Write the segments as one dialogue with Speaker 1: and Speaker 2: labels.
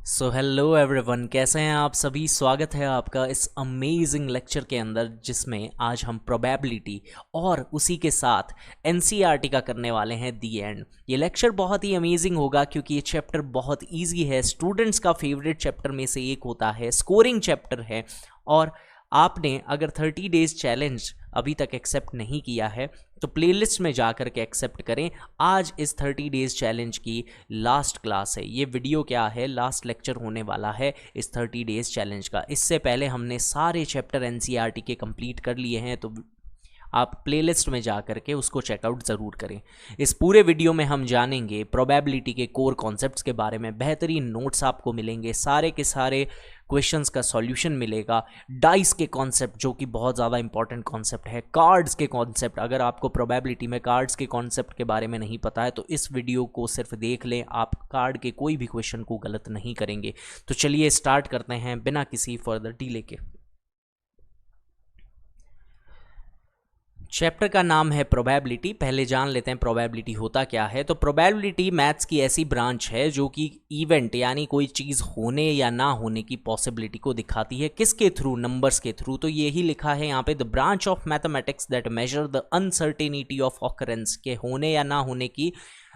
Speaker 1: So hello everyone, कैसे हैं आप सभी। स्वागत है आपका इस अमेजिंग लेक्चर के अंदर जिसमें आज हम प्रोबेबिलिटी और उसी के साथ एनसीईआरटी का करने वाले हैं दी एंड। ये लेक्चर बहुत ही अमेजिंग होगा क्योंकि ये चैप्टर बहुत इजी है, स्टूडेंट्स का फेवरेट चैप्टर में से एक होता है, स्कोरिंग चैप्टर है। और आपने अगर 30 डेज चैलेंज अभी तक एक्सेप्ट नहीं किया है तो प्लेलिस्ट में जा कर के एक्सेप्ट करें। आज इस 30 डेज चैलेंज की लास्ट क्लास है, ये वीडियो क्या है, लास्ट लेक्चर होने वाला है इस 30 डेज चैलेंज का। इससे पहले हमने सारे चैप्टर एनसीईआरटी के कंप्लीट कर लिए हैं, तो आप प्लेलिस्ट में जा करके उसको चेकआउट ज़रूर करें। इस पूरे वीडियो में हम जानेंगे प्रोबेबिलिटी के कोर कॉन्सेप्ट्स के बारे में, बेहतरीन नोट्स आपको मिलेंगे, सारे के सारे क्वेश्चंस का सॉल्यूशन मिलेगा, डाइस के कॉन्सेप्ट जो कि बहुत ज़्यादा इंपॉर्टेंट कॉन्सेप्ट है, कार्ड्स के कॉन्सेप्ट। अगर आपको प्रोबेबिलिटी में कार्ड्स के कॉन्सेप्ट के बारे में नहीं पता है तो इस वीडियो को सिर्फ देख लें, आप कार्ड के कोई भी क्वेश्चन को गलत नहीं करेंगे। तो चलिए स्टार्ट करते हैं बिना किसी फर्दर डिले के। चैप्टर का नाम है प्रोबेबिलिटी। पहले जान लेते हैं प्रोबेबिलिटी होता क्या है। तो प्रोबेबिलिटी मैथ्स की ऐसी ब्रांच है जो कि इवेंट यानी कोई चीज़ होने या ना होने की पॉसिबिलिटी को दिखाती है। किसके थ्रू? नंबर्स के थ्रू। तो यही लिखा है यहाँ पे, the branch of mathematics that measure the uncertainty of occurrence, के होने या ना होने की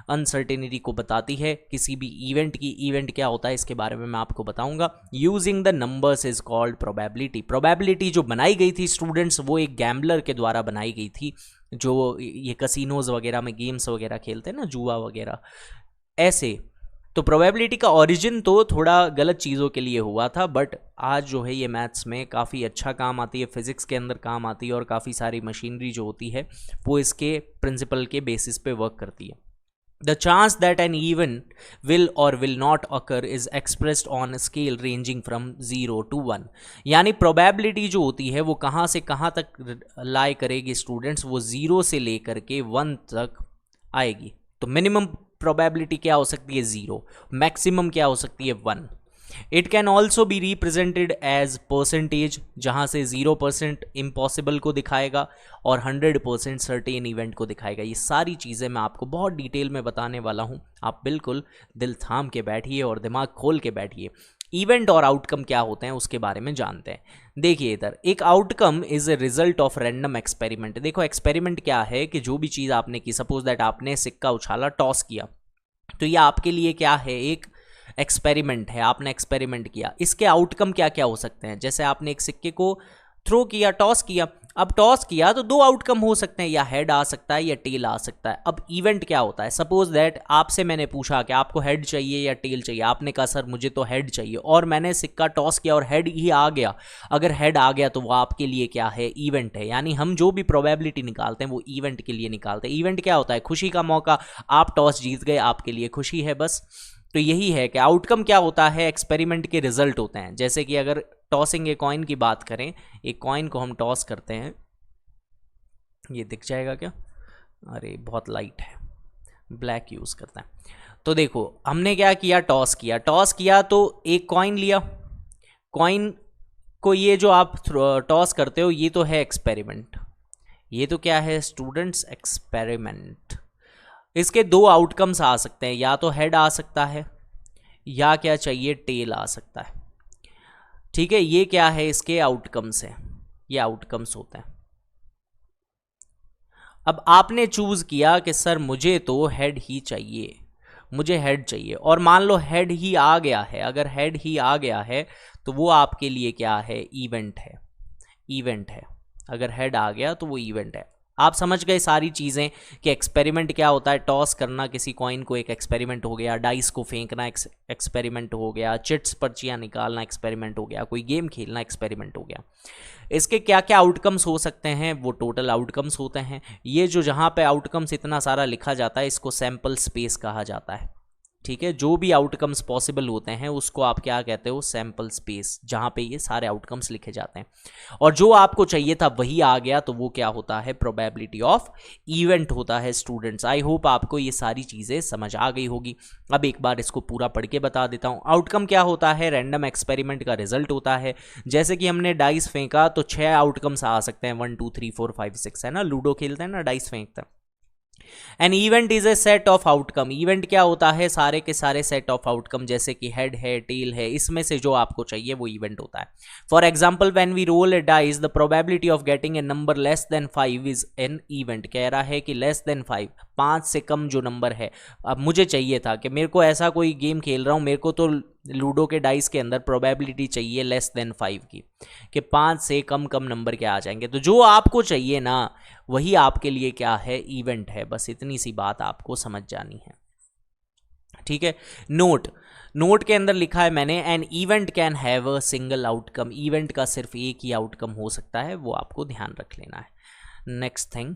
Speaker 1: अनसर्टेनिटी को बताती है किसी भी इवेंट की। इवेंट क्या होता है इसके बारे में मैं आपको बताऊंगा। Using the numbers is called probability. Probability जो बनाई गई थी स्टूडेंट्स, वो एक गैम्बलर के द्वारा बनाई गई थी, जो ये कसिनोज वगैरह में गेम्स वगैरह खेलते हैं ना, जुआ वगैरह ऐसे। तो प्रोबेबिलिटी का ओरिजिन तो थोड़ा गलत चीज़ों के लिए हुआ था, बट आज जो है ये मैथ्स में काफ़ी अच्छा काम आती है, फिजिक्स के अंदर काम आती है, और काफ़ी सारी मशीनरी जो होती है वो इसके प्रिंसिपल के बेसिस पे वर्क करती है। The chance that an event will or will not occur is expressed on a scale ranging from 0 to 1। यानी प्रोबेबिलिटी जो होती है वो कहाँ से कहाँ तक लाई करेगी स्टूडेंट्स, वो 0 से लेकर के 1 तक आएगी। तो मिनिमम प्रोबेबिलिटी क्या हो सकती है? 0। मैक्सिमम क्या हो सकती है? 1। It can also be represented as percentage, जहाँ से 0% इम्पॉसिबल को दिखाएगा और 100% सर्टेन इवेंट को दिखाएगा। ये सारी चीज़ें मैं आपको बहुत डिटेल में बताने वाला हूँ, आप बिल्कुल दिल थाम के बैठिए और दिमाग खोल के बैठिए। इवेंट और आउटकम क्या होते हैं उसके बारे में जानते हैं। देखिए इधर, एक outcome is a result of random experiment. देखो एक्सपेरिमेंट क्या है कि जो भी चीज़ आपने की, सपोज दैट आपने सिक्का उछाला, टॉस किया, तो ये आपके लिए क्या है? एक एक्सपेरिमेंट है, आपने एक्सपेरिमेंट किया। इसके आउटकम क्या क्या हो सकते हैं? जैसे आपने एक सिक्के को थ्रो किया, टॉस किया। अब टॉस किया तो 2 आउटकम हो सकते हैं, या हेड आ सकता है या टेल आ सकता है। अब इवेंट क्या होता है? सपोज दैट आपसे मैंने पूछा कि आपको हेड चाहिए या टेल चाहिए, आपने कहा सर मुझे तो हेड चाहिए, और मैंने सिक्का टॉस किया और हेड ही आ गया। अगर हेड आ गया तो वो आपके लिए क्या है? इवेंट है। यानी हम जो भी प्रोबेबिलिटी निकालते हैं वो इवेंट के लिए निकालते हैं। इवेंट क्या होता है? खुशी का मौका, आप टॉस जीत गए, आपके लिए खुशी है बस। तो यही है कि आउटकम क्या होता है? एक्सपेरिमेंट के रिजल्ट होते हैं। जैसे कि अगर टॉसिंग ए कॉइन की बात करें, एक कॉइन को हम टॉस करते हैं, ये दिख जाएगा क्या? अरे बहुत लाइट है, ब्लैक यूज़ करते हैं। तो देखो हमने क्या किया, टॉस किया। टॉस किया तो एक कॉइन लिया, कॉइन को ये जो आप टॉस करते हो ये तो है एक्सपेरिमेंट। ये तो क्या है स्टूडेंट्स? एक्सपेरिमेंट। इसके 2 आउटकम्स आ सकते हैं, या तो हेड आ सकता है या क्या चाहिए? टेल आ सकता है। ठीक है, ये क्या है? इसके आउटकम्स हैं, ये आउटकम्स होते हैं। अब आपने चूज किया कि सर मुझे तो हेड ही चाहिए, मुझे हेड चाहिए, और मान लो हेड ही आ गया है। अगर हेड ही आ गया है तो वो आपके लिए क्या है? इवेंट है। इवेंट है। अगर हेड आ गया तो वो इवेंट है। आप समझ गए सारी चीज़ें कि एक्सपेरिमेंट क्या होता है। टॉस करना किसी कॉइन को एक एक्सपेरिमेंट हो गया, डाइस को फेंकना एक्सपेरिमेंट हो गया, चिट्स पर्चियाँ निकालना एक्सपेरिमेंट हो गया, कोई गेम खेलना एक्सपेरिमेंट हो गया। इसके क्या क्या आउटकम्स हो सकते हैं? वो टोटल आउटकम्स होते हैं। ये जो जहाँ पे आउटकम्स इतना सारा लिखा जाता है इसको सैम्पल स्पेस कहा जाता है। ठीक है, जो भी आउटकम्स पॉसिबल होते हैं उसको आप क्या कहते हो? सैम्पल स्पेस, जहाँ पे ये सारे आउटकम्स लिखे जाते हैं। और जो आपको चाहिए था वही आ गया तो वो क्या होता है? प्रोबेबिलिटी ऑफ इवेंट होता है स्टूडेंट्स। आई होप आपको ये सारी चीज़ें समझ आ गई होगी। अब एक बार इसको पूरा पढ़ के बता देता हूँ। आउटकम क्या होता है? रैंडम एक्सपेरिमेंट का रिजल्ट होता है। जैसे कि हमने डाइस फेंका तो 6 आउटकम्स आ सकते हैं, 1 2 3 4 5 6, है ना। लूडो खेलते हैं ना, डाइस फेंकते हैं, N event is a set of outcome. Event क्या होता है? सारे के सारे सेट ऑफ आउटकम, जैसे कि हेड है, टेल है, इसमें से जो आपको चाहिए वो इवेंट होता है। For example, when we roll a dice the probability of getting a number less than 5 is an event. कह रहा है कि लेस देन 5, 5 से कम जो नंबर है। अब मुझे चाहिए था कि मेरे को ऐसा कोई गेम खेल रहा हूँ, मेरे को तो लूडो के डाइस के अंदर प्रोबेबिलिटी चाहिए लेस देन 5 की, कि 5 से कम कम नंबर के आ जाएंगे। तो जो आपको चाहिए ना, वही आपके लिए क्या है? इवेंट है। बस इतनी सी बात आपको समझ जानी है, ठीक है। नोट के अंदर लिखा है मैंने, an event can have a single outcome. Event का सिर्फ एक ही आउटकम हो सकता है, वो आपको ध्यान रख लेना है। नेक्स्ट थिंग,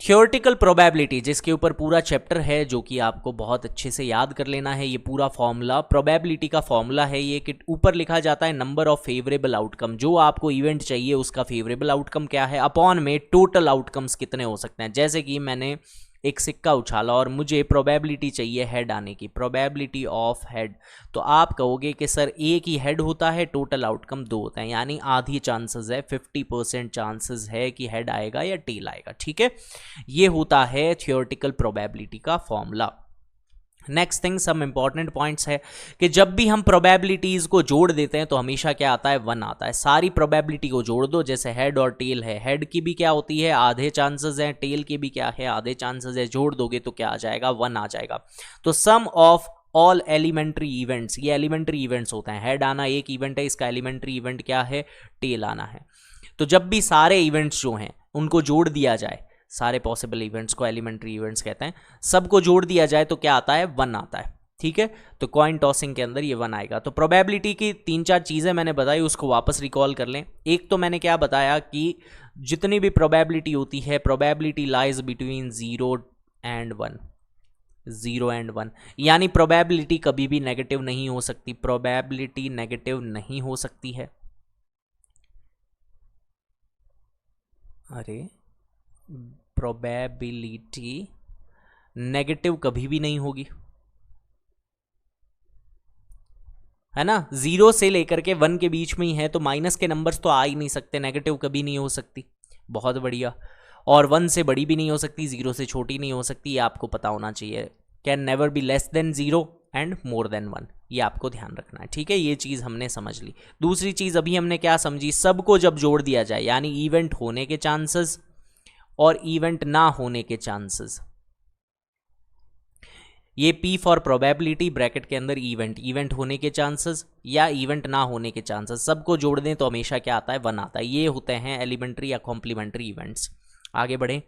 Speaker 1: थ्योरेटिकल प्रोबेबिलिटी, जिसके ऊपर पूरा चैप्टर है, जो कि आपको बहुत अच्छे से याद कर लेना है। ये पूरा फॉर्मूला प्रोबेबिलिटी का फॉर्मूला है ये, कि ऊपर लिखा जाता है नंबर ऑफ फेवरेबल आउटकम। जो आपको इवेंट चाहिए उसका फेवरेबल आउटकम क्या है, अपॉन में टोटल आउटकम्स कितने हो सकते हैं। जैसे कि मैंने एक सिक्का उछाला और मुझे प्रोबेबिलिटी चाहिए हेड आने की, प्रोबेबिलिटी ऑफ हेड, तो आप कहोगे कि सर एक ही हेड होता है, टोटल आउटकम 2 होते हैं, यानी आधी चांसेस है, 50% चांसेस है कि हेड आएगा या टेल आएगा, ठीक है। ये होता है थ्योरेटिकल प्रोबेबिलिटी का formula. Next thing, some important points है कि जब भी हम प्रोबेबिलिटीज को जोड़ देते हैं तो हमेशा क्या आता है? 1 आता है। सारी प्रोबेबिलिटी को जोड़ दो, जैसे हेड और टेल है, हेड की भी क्या होती है? आधे चांसेस हैं, टेल की भी क्या है? आधे चांसेस है। जोड़ दोगे तो क्या आ जाएगा? 1 आ जाएगा। तो सम ऑफ ऑल एलिमेंट्री इवेंट्स, ये एलिमेंट्री इवेंट्स होते हैं। हेड आना एक इवेंट है, इसका एलिमेंट्री इवेंट क्या है? टेल आना है। तो जब भी सारे इवेंट्स जो हैं उनको जोड़ दिया जाए, सारे पॉसिबल इवेंट्स को एलिमेंट्री इवेंट्स कहते हैं, सबको जोड़ दिया जाए तो क्या आता है? 1 आता है, ठीक है। तो कॉइन टॉसिंग के अंदर ये 1 आएगा। तो प्रोबेबिलिटी की 3-4 चीज़ें मैंने बताई, उसको वापस रिकॉल कर लें। एक तो मैंने क्या बताया कि जितनी भी प्रोबेबिलिटी होती है, probability lies between 0 and 1, 0 and 1, यानी प्रोबेबिलिटी कभी भी नेगेटिव नहीं हो सकती। प्रोबेबिलिटी नेगेटिव नहीं हो सकती है। अरे, प्रोबेबिलिटी नेगेटिव कभी भी नहीं होगी, है ना। 0 से लेकर के 1 के बीच में ही है, तो माइनस के नंबर्स तो आ ही नहीं सकते, नेगेटिव कभी नहीं हो सकती। बहुत बढ़िया। और 1 से बड़ी भी नहीं हो सकती, 0 से छोटी नहीं हो सकती, ये आपको पता होना चाहिए। Can never be less than 0 and more than 1, ये आपको ध्यान रखना है, ठीक है। ये चीज़ हमने समझ ली। दूसरी चीज़ अभी हमने क्या समझी? सबको जब जोड़ दिया जाए, यानी इवेंट होने के चांसेस और इवेंट ना होने के चांसेस, ये P फॉर प्रोबेबिलिटी, ब्रैकेट के अंदर इवेंट होने के चांसेस या इवेंट ना होने के चांसेस, सबको जोड़ दें तो हमेशा क्या आता है? 1 आता है। ये होते हैं एलिमेंट्री या कॉम्प्लीमेंट्री इवेंट्स। आगे बढ़े।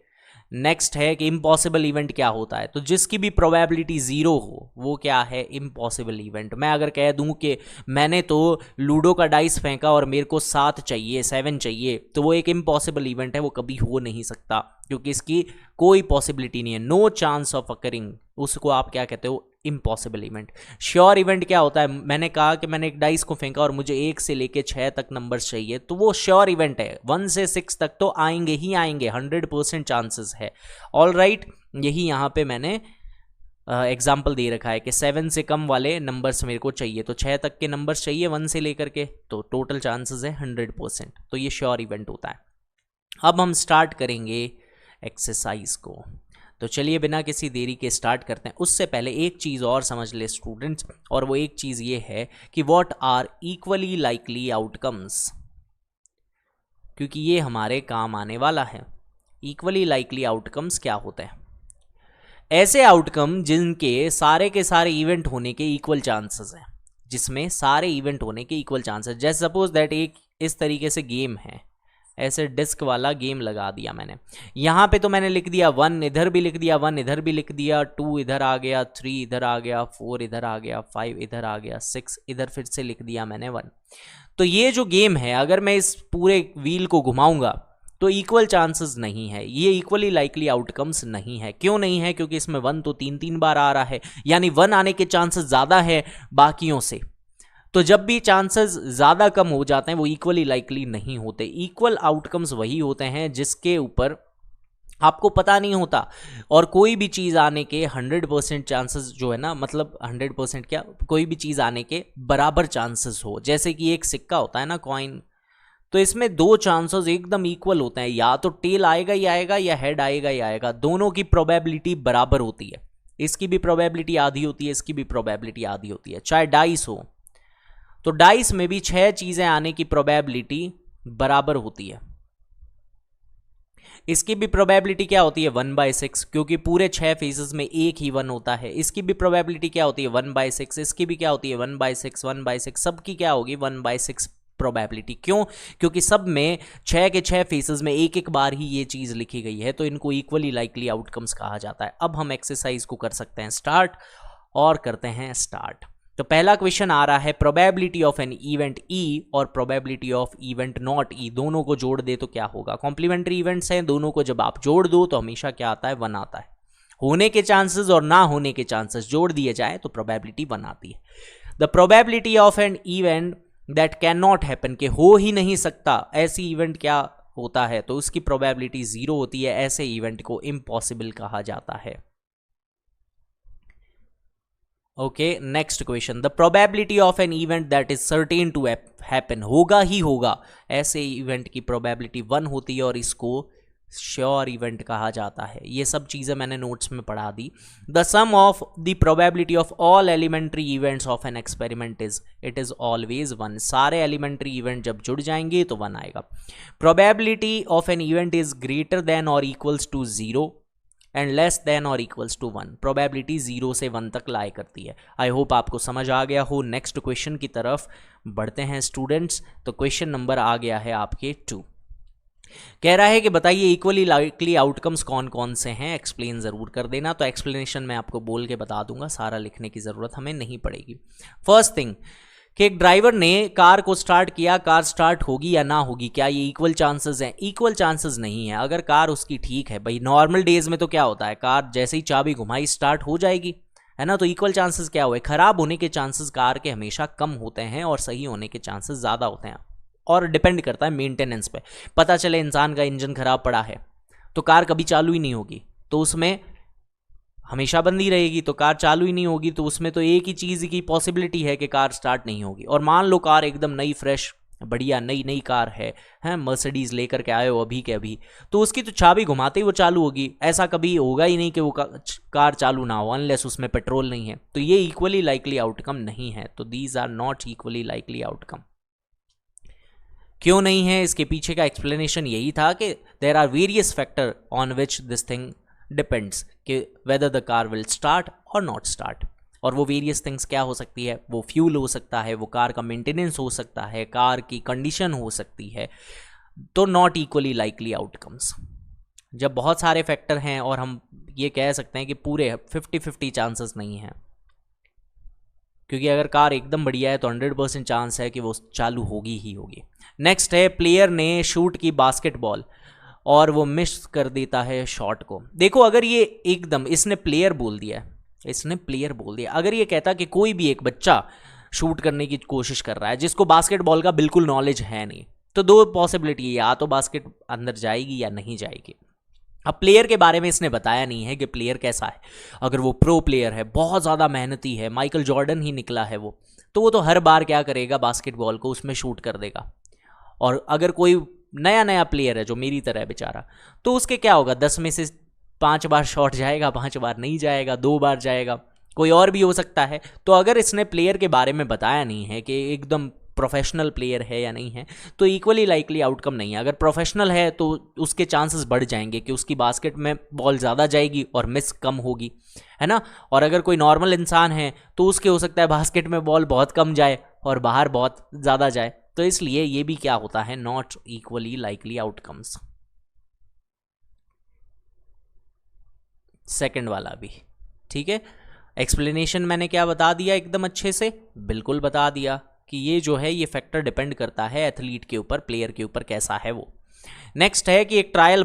Speaker 1: नेक्स्ट है कि इम्पॉसिबल इवेंट क्या होता है। तो जिसकी भी प्रोबेबिलिटी 0 हो वो क्या है? Impossible event. मैं अगर कह दूं कि मैंने तो लूडो का डाइस फेंका और मेरे को 7 चाहिए, 7 चाहिए, तो वो एक इम्पॉसिबल इवेंट है, वो कभी हो नहीं सकता, क्योंकि इसकी कोई पॉसिबिलिटी नहीं है, नो चांस ऑफ अकरिंग। उसको आप क्या कहते हो? Impossible event. श्योर इवेंट क्या होता है? मैंने कहा कि मैंने एक डाइस को फेंका और मुझे 1 से लेके 6 तक नंबर्स चाहिए, तो वो श्योर इवेंट है। 1 से 6 तक तो आएंगे ही आएंगे, 100% चांसेस है। ऑल राइट, यही यहाँ पे मैंने एग्जाम्पल दे रखा है कि 7 से कम वाले नंबर्स मेरे को चाहिए, तो 6 तक के नंबर्स चाहिए 1 से लेकर के, तो टोटल चांसेस है 100%। तो ये श्योर इवेंट होता है। अब हम स्टार्ट करेंगे एक्सरसाइज को, तो चलिए बिना किसी देरी के स्टार्ट करते हैं। उससे पहले एक चीज़ और समझ ले स्टूडेंट्स, और वो एक चीज़ ये है कि what are equally likely outcomes, क्योंकि ये हमारे काम आने वाला है। इक्वली लाइकली आउटकम्स क्या होते हैं? ऐसे आउटकम जिनके सारे के सारे इवेंट होने के इक्वल चांसेस हैं, जिसमें सारे इवेंट होने के इक्वल चांसेस। जैसे सपोज दैट एक इस तरीके से गेम है, ऐसे डिस्क वाला गेम लगा दिया मैंने, यहाँ पे तो मैंने लिख दिया 1, इधर भी लिख दिया 1, इधर भी लिख दिया 2, इधर आ गया 3, इधर आ गया 4, इधर आ गया 5, इधर आ गया 6, इधर फिर से लिख दिया मैंने 1। तो ये जो गेम है, अगर मैं इस पूरे व्हील को घुमाऊंगा तो इक्वल चांसेस नहीं है, ये इक्वली लाइकली आउटकम्स नहीं है। क्यों नहीं है? क्योंकि इसमें 1 तो 3 बार आ रहा है, यानी 1 आने के चांसेस ज़्यादा है बाकियों से। तो जब भी चांसेस ज़्यादा कम हो जाते हैं वो इक्वली लाइकली नहीं होते। इक्वल आउटकम्स वही होते हैं जिसके ऊपर आपको पता नहीं होता, और कोई भी चीज़ आने के 100% चांसेस जो है ना, मतलब 100% क्या, कोई भी चीज़ आने के बराबर चांसेस हो। जैसे कि एक सिक्का होता है ना, कॉइन, तो इसमें दो चांसेस एकदम इक्वल होते हैं, या तो टेल आएगा ही आएगा या हेड आएगा ही आएगा, दोनों की प्रोबेबिलिटी बराबर होती है। इसकी भी प्रोबेबिलिटी आधी होती है, इसकी भी प्रोबेबिलिटी आधी होती है। चाहे डाइस हो तो डाइस में भी 6 चीजें आने की प्रोबेबिलिटी बराबर होती है। इसकी भी प्रोबेबिलिटी क्या होती है 1/6, क्योंकि पूरे 6 फेजेस में एक ही 1 होता है। इसकी भी प्रोबेबिलिटी क्या होती है 1/6, इसकी भी क्या होती है 1/6, 1/6, सबकी क्या होगी 1/6 प्रोबेबिलिटी। क्यों? क्योंकि सब में 6 के 6 फेसेस में एक एक बार ही ये चीज लिखी गई है, तो इनको इक्वली लाइकली आउटकम्स कहा जाता है। अब हम एक्सरसाइज को कर सकते हैं स्टार्ट, और करते हैं स्टार्ट। तो पहला क्वेश्चन आ रहा है probability of an event E और प्रोबेबिलिटी ऑफ इवेंट नॉट ई, दोनों को जोड़ दे तो क्या होगा। कॉम्प्लीमेंट्री इवेंट्स हैं, दोनों को जब आप जोड़ दो तो हमेशा क्या आता है 1 आता है। होने के चांसेस और ना होने के चांसेस जोड़ दिए जाए तो प्रोबेबिलिटी 1 आती है। The probability of an event that can not happen, के हो ही नहीं सकता ऐसी इवेंट क्या होता है, तो उसकी प्रोबेबिलिटी 0 होती है। ऐसे इवेंट को इम्पॉसिबल कहा जाता है। Okay, next question, the probability of an event that is certain to happen, होगा ही होगा, ऐसे इवेंट की प्रोबेबिलिटी 1 होती है और इसको श्योर इवेंट कहा जाता है। ये सब चीज़ें मैंने नोट्स में पढ़ा दी। The sum of the probability of all elementary events of an experiment it is always 1, सारे एलिमेंट्री इवेंट जब जुड़ जाएंगे तो 1 आएगा। Probability of an event is greater than और equals to 0 and less than और इक्वल्स टू 1, प्रोबेबिलिटी 0 से 1 तक लाई करती है। आई होप आपको समझ आ गया हो। नेक्स्ट क्वेश्चन की तरफ बढ़ते हैं स्टूडेंट्स। तो क्वेश्चन नंबर आ गया है आपके 2। कह रहा है कि बताइए इक्वली लाइकली आउटकम्स कौन कौन से हैं, एक्सप्लेन ज़रूर कर देना। तो एक्सप्लेनेशन मैं आपको बोल के बता दूंगा, सारा लिखने की ज़रूरत हमें नहीं पड़ेगी। फर्स्ट थिंग कि एक ड्राइवर ने कार को स्टार्ट किया, कार स्टार्ट होगी या ना होगी, क्या ये इक्वल चांसेस हैं? इक्वल चांसेस नहीं है। अगर कार उसकी ठीक है, भाई नॉर्मल डेज में तो क्या होता है, कार जैसे ही चाबी घुमाई स्टार्ट हो जाएगी, है ना। तो इक्वल चांसेस क्या हुए, खराब होने के चांसेस कार के हमेशा कम होते हैं और सही होने के चांसेस ज़्यादा होते हैं, और डिपेंड करता है मेंटेनेंस पे। पता चले इंसान का इंजन खराब पड़ा है तो कार कभी चालू ही नहीं होगी, तो उसमें हमेशा बंद ही रहेगी। तो कार चालू ही नहीं होगी तो उसमें तो एक ही चीज़ की पॉसिबिलिटी है कि कार स्टार्ट नहीं होगी। और मान लो कार एकदम नई फ्रेश बढ़िया नई कार है मर्सिडीज़ लेकर के आए हो अभी के अभी, तो उसकी तो चाबी घुमाते ही वो चालू होगी। ऐसा कभी होगा ही नहीं कि वो कार चालू ना हो अनलेस उसमें पेट्रोल नहीं है। तो ये इक्वली लाइकली आउटकम नहीं है। तो these are not equally likely outcome. क्यों नहीं है, इसके पीछे का एक्सप्लेनेशन यही था कि there are various factor on which this thing depends, कि whether the car will start और नॉट स्टार्ट। और वो वेरियस थिंग्स क्या हो सकती है, वो फ्यूल हो सकता है, वो कार का मेंटेनेंस हो सकता है, कार की कंडीशन हो सकती है। तो नॉट इक्वली लाइकली आउटकम्स। जब बहुत सारे फैक्टर हैं और हम ये कह सकते हैं कि पूरे 50-50 चांसेस नहीं हैं, क्योंकि अगर कार एकदम बढ़िया है तो 100% चांस है कि वो चालू होगी ही होगी। नेक्स्ट है प्लेयर ने शूट की बास्केटबॉल और वो मिस कर देता है शॉट को। देखो अगर ये एकदम इसने प्लेयर बोल दिया, अगर ये कहता कि कोई भी एक बच्चा शूट करने की कोशिश कर रहा है जिसको बास्केटबॉल का बिल्कुल नॉलेज है नहीं, तो दो पॉसिबिलिटी है, या तो बास्केट अंदर जाएगी या नहीं जाएगी। अब प्लेयर के बारे में इसने बताया नहीं है कि प्लेयर कैसा है। अगर वो प्रो प्लेयर है, बहुत ज़्यादा मेहनती है, माइकल जॉर्डन ही निकला है वो तो हर बार क्या करेगा, बास्केटबॉल को उसमें शूट कर देगा। और अगर कोई नया प्लेयर है जो मेरी तरह है बेचारा, तो उसके क्या होगा, 10 में से 5 बार शॉट जाएगा, 5 बार नहीं जाएगा, 2 बार जाएगा, कोई और भी हो सकता है। तो अगर इसने प्लेयर के बारे में बताया नहीं है कि एकदम प्रोफेशनल प्लेयर है या नहीं है, तो इक्वली लाइकली आउटकम नहीं है। अगर प्रोफेशनल है तो उसके चांसेस बढ़ जाएंगे कि उसकी बास्केट में बॉल ज़्यादा जाएगी और मिस कम होगी, है ना। और अगर कोई नॉर्मल इंसान है तो उसके हो सकता है बास्केट में बॉल बहुत कम जाए और बाहर बहुत ज़्यादा जाए। तो इसलिए ये भी क्या होता है, not equally likely outcomes. Second वाला भी ठीक है। एक्सप्लेनेशन मैंने क्या बता दिया, एकदम अच्छे से बिल्कुल बता दिया कि ये जो है ये फैक्टर डिपेंड करता है एथलीट के ऊपर, प्लेयर के ऊपर कैसा है वो। नेक्स्ट है कि एक ट्रायल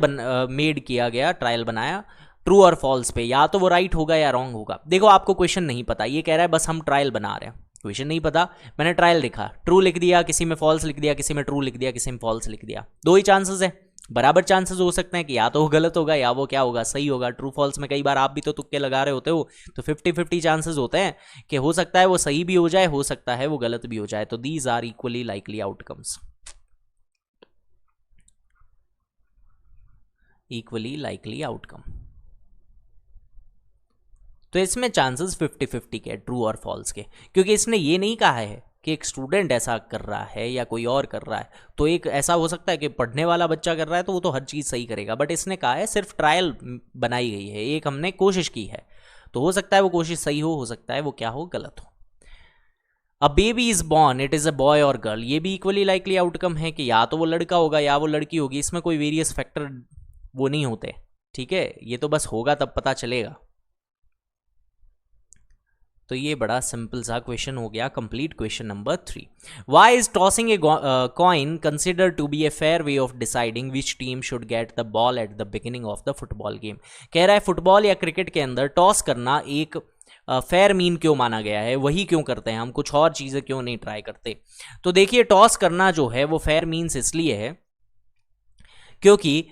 Speaker 1: मेड किया गया, ट्रायल बनाया ट्रू और फॉल्स पे, या तो वो राइट होगा या रॉन्ग होगा। देखो आपको क्वेश्चन नहीं पता, ये कह रहा है बस हम ट्रायल बना रहे हैं, क्वेश्चन नहीं पता। मैंने ट्रायल लिखा, ट्रू लिख दिया, किसी में फॉल्स लिख दिया, किसी में ट्रू लिख दिया, किसी में फॉल्स लिख दिया। 2 ही चांसेस है, बराबर चांसेस हो सकते हैं कि या तो वो गलत होगा या वो क्या होगा, सही होगा। ट्रू फॉल्स में कई बार आप भी तो तुक्के लगा रहे होते हो, तो 50-50 चांसेस होते हैं कि हो सकता है वो सही भी हो जाए, हो सकता है वो गलत भी हो जाए। तो these are equally likely outcomes. Equally likely outcome. तो इसमें चांसेस 50-50 के, ट्रू और फॉल्स के, क्योंकि इसने ये नहीं कहा है कि एक स्टूडेंट ऐसा कर रहा है या कोई और कर रहा है। तो एक ऐसा हो सकता है कि पढ़ने वाला बच्चा कर रहा है तो वो तो हर चीज़ सही करेगा, बट इसने कहा है सिर्फ ट्रायल बनाई गई है, एक हमने कोशिश की है, तो हो सकता है वो कोशिश सही हो सकता है वो क्या हो, गलत हो। A baby is born, it is a boy और गर्ल, ये भी इक्वली लाइकली आउटकम है कि या तो वो लड़का होगा या वो लड़की होगी, इसमें कोई वेरियस फैक्टर वो नहीं होते, ठीक है, ये तो बस होगा तब पता चलेगा। तो ये बड़ा सिंपल सा क्वेश्चन हो गया complete. Question number 3, why is tossing a coin considered to be a fair way of deciding which team should get the ball at the beginning of the football game. कह रहा है football या cricket के अंदर toss करना एक fair mean क्यों माना गया है, वही क्यों करते हैं हम, कुछ और चीज़ें क्यों नहीं ट्राई करते। तो देखिए टॉस करना जो है वो फेयर मीन्स इसलिए है क्योंकि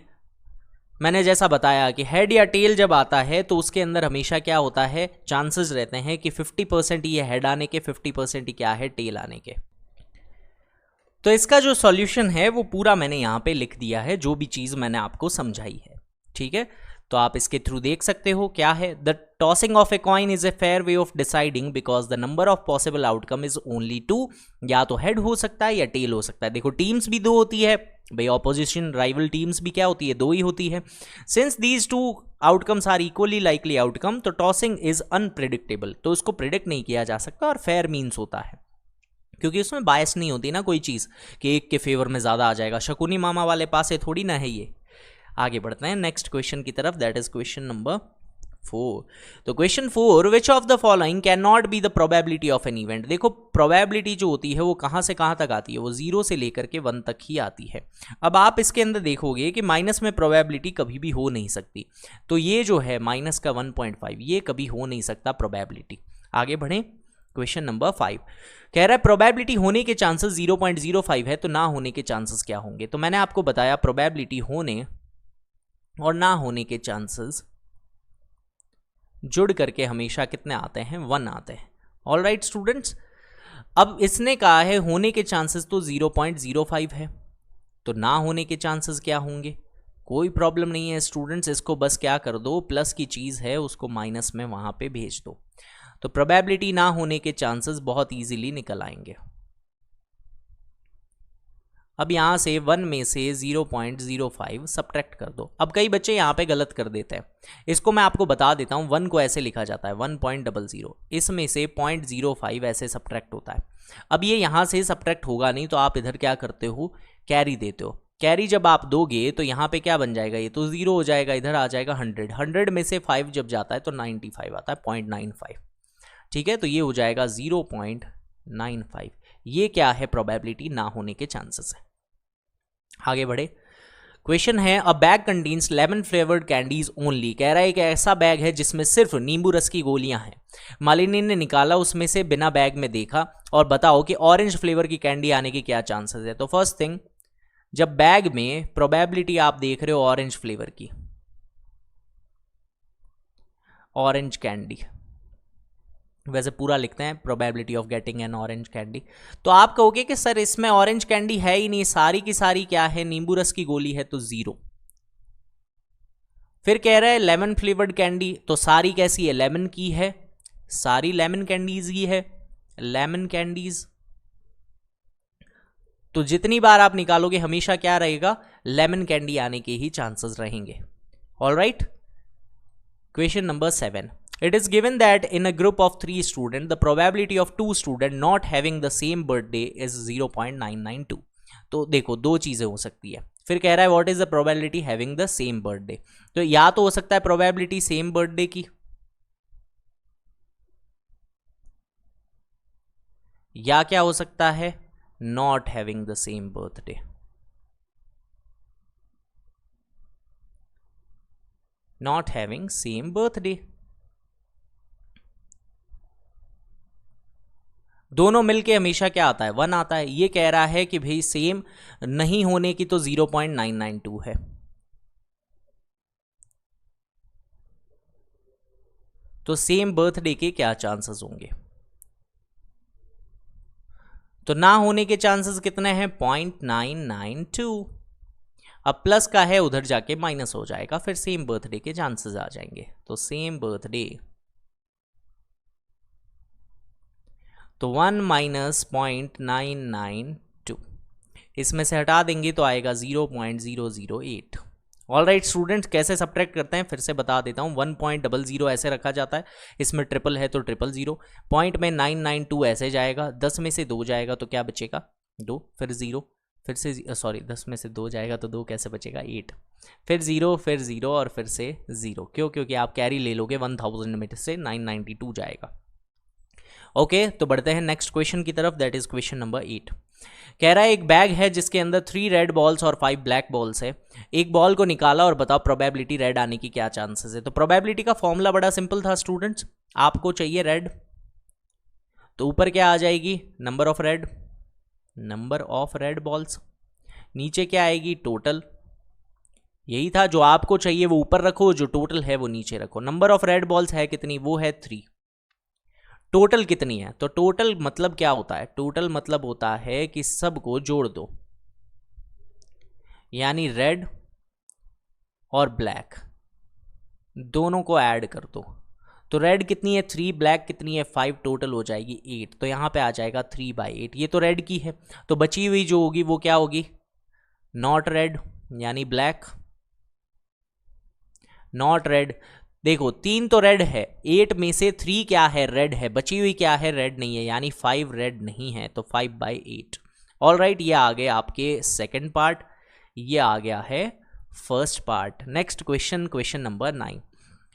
Speaker 1: मैंने जैसा बताया कि हेड या टेल जब आता है तो उसके अंदर हमेशा क्या होता है, चांसेस रहते हैं कि 50% ये हेड आने के, 50% ही क्या है, टेल आने के। तो इसका जो सॉल्यूशन है वो पूरा मैंने यहाँ पे लिख दिया है, जो भी चीज़ मैंने आपको समझाई है, ठीक है। तो आप इसके थ्रू देख सकते हो क्या है, the tossing of a coin is a fair way of deciding because the number of possible outcome is only 2, या तो हेड हो सकता है या टेल हो सकता है। देखो टीम्स भी 2 होती है भाई, ऑपोजिशन राइवल टीम्स भी क्या होती है, 2 ही होती है। Since these 2 outcomes are equally likely outcome, तो टॉसिंग इज अनप्रिडिक्टेबल, तो उसको प्रिडिक्ट नहीं किया जा सकता और फेयर मीन्स होता है क्योंकि उसमें बायस नहीं होती ना कोई चीज़ कि एक के फेवर में ज़्यादा आ जाएगा। शकुनी मामा वाले पास है थोड़ी ना है ये। आगे बढ़ते हैं नेक्स्ट क्वेश्चन की तरफ, दैट इज क्वेश्चन नंबर 4। तो question 4, which of the following can not be the probability of an event. देखो प्रोबेबिलिटी जो होती है वो कहाँ से कहाँ तक आती है, वो 0 से लेकर के 1 तक ही आती है। अब आप इसके अंदर देखोगे कि माइनस में प्रोबेबिलिटी कभी भी हो नहीं सकती, तो ये जो है माइनस का 1.5 ये कभी हो नहीं सकता प्रोबेबिलिटी। आगे बढ़ें, क्वेश्चन नंबर 5 कह रहा है प्रोबेबिलिटी होने के चांसेस 0.05 है, तो ना होने के चांसेस क्या होंगे। तो मैंने आपको बताया प्रोबेबिलिटी होने और ना होने के चांसेस जुड़ करके हमेशा कितने आते हैं, 1 आते हैं। ऑल राइट स्टूडेंट्स, अब इसने कहा है होने के चांसेस तो 0.05 है, तो ना होने के चांसेस क्या होंगे, कोई प्रॉब्लम नहीं है स्टूडेंट्स, इसको बस क्या कर दो, प्लस की चीज़ है उसको माइनस में वहाँ पे भेज दो, तो प्रोबेबिलिटी ना होने के चांसेस बहुत इजीली निकल आएंगे। अब यहाँ से 1 में से 0.05 सब्ट्रैक्ट कर दो। अब कई बच्चे यहाँ पे गलत कर देते हैं, इसको मैं आपको बता देता हूँ। 1 को ऐसे लिखा जाता है 1.00, इसमें से 0.05 ऐसे सब्ट्रैक्ट होता है। अब ये यहाँ से सब्ट्रैक्ट होगा नहीं, तो आप इधर क्या करते हो, कैरी देते हो। कैरी जब आप दोगे तो यहाँ पे क्या बन जाएगा, ये तो 0 हो जाएगा, इधर आ जाएगा 100। 100 में से 5 जब जाता है तो 95 आता है, 0.95, ठीक है। तो ये हो जाएगा 0.95, ये क्या है, प्रोबेबिलिटी ना होने के चांसेस है। आगे बढ़े, क्वेश्चन है अ bag contains lemon flavoured candies only. कह रहा है एक ऐसा बैग है जिसमें सिर्फ नींबू रस की गोलियां हैं। मालिनी ने निकाला उसमें से बिना बैग में देखा और बताओ कि ऑरेंज फ्लेवर की कैंडी आने के क्या चांसेस है। तो फर्स्ट थिंग, जब बैग में प्रोबेबिलिटी आप देख रहे हो ऑरेंज फ्लेवर की, ऑरेंज कैंडी, वैसे पूरा लिखते हैं probability of getting an orange candy, तो आप कहोगे कि सर इसमें ऑरेंज कैंडी है ही नहीं, सारी की सारी क्या है, नींबू रस की गोली है, तो 0। फिर कह रहा है लेमन फ्लेवर्ड कैंडी, तो सारी कैसी है, लेमन की है, सारी लेमन कैंडीज की है, लेमन कैंडीज, तो जितनी बार आप निकालोगे हमेशा क्या रहेगा, लेमन कैंडी आने के ही चांसेस रहेंगे। Alright, question number 7, it is given that in a group of 3 students the probability of 2 students not having the same birthday is 0.992। तो देखो 2 चीजें हो सकती है। फिर कह रहा है what is the probability having the same birthday, तो या तो हो सकता है probability सेम बर्थडे की, या क्या हो सकता है, not having the same birthday, not having same birthday। दोनों मिलके हमेशा क्या आता है, 1 आता है। ये कह रहा है कि भाई सेम नहीं होने की तो 0.992 है, तो सेम बर्थडे के क्या चांसेस होंगे, तो ना होने के चांसेस कितने हैं, 0.992। अब प्लस का है उधर जाके माइनस हो जाएगा, फिर सेम बर्थडे के चांसेस आ जाएंगे। तो सेम बर्थडे, तो 1 माइनस 0.992, इसमें से हटा देंगे तो आएगा 0.008। ऑल राइट स्टूडेंट्स, कैसे सब्ट्रैक्ट करते हैं फिर से बता देता हूँ। 1.00 ऐसे रखा जाता है, इसमें ट्रिपल है तो 000, पॉइंट में 992 ऐसे जाएगा, 10 में से 2 जाएगा तो क्या बचेगा 2, फिर 0, फिर से सॉरी 10 में से 2 जाएगा तो 2 कैसे बचेगा 8, फिर 0, फिर 0 और फिर से 0। क्यों? क्योंकि आप कैरी ले लोगे, 1000 में से 992 जाएगा। ओके तो बढ़ते हैं नेक्स्ट क्वेश्चन की तरफ, दैट इज क्वेश्चन नंबर 8। कह रहा है एक बैग है जिसके अंदर 3 रेड बॉल्स और 5 ब्लैक बॉल्स है। एक बॉल को निकाला और बताओ प्रोबेबिलिटी रेड आने की क्या चांसेस है। तो प्रोबेबिलिटी का फॉर्मूला बड़ा सिंपल था स्टूडेंट्स, आपको चाहिए रेड, तो ऊपर क्या आ जाएगी नंबर ऑफ रेड बॉल्स, नीचे क्या आएगी टोटल, यही था जो आपको चाहिए वो ऊपर रखो, जो टोटल है वो नीचे रखो। नंबर ऑफ रेड बॉल्स है कितनी, वो है 3, टोटल कितनी है, तो टोटल मतलब क्या होता है, टोटल मतलब होता है कि सबको जोड़ दो, यानी रेड और ब्लैक दोनों को ऐड कर दो। तो रेड कितनी है 3, ब्लैक कितनी है 5, टोटल हो जाएगी 8, तो यहां पे आ जाएगा 3/8। ये तो रेड की है, तो बची हुई जो होगी वो क्या होगी, नॉट रेड यानी ब्लैक, नॉट रेड। देखो 3 तो रेड है, 8 में से 3 क्या है रेड है, बची हुई क्या है रेड नहीं है, यानी 5 रेड नहीं है, तो 5/8। ऑल राइट, ये आ गए आपके सेकंड पार्ट, ये आ गया है first part. Next question, question number 9।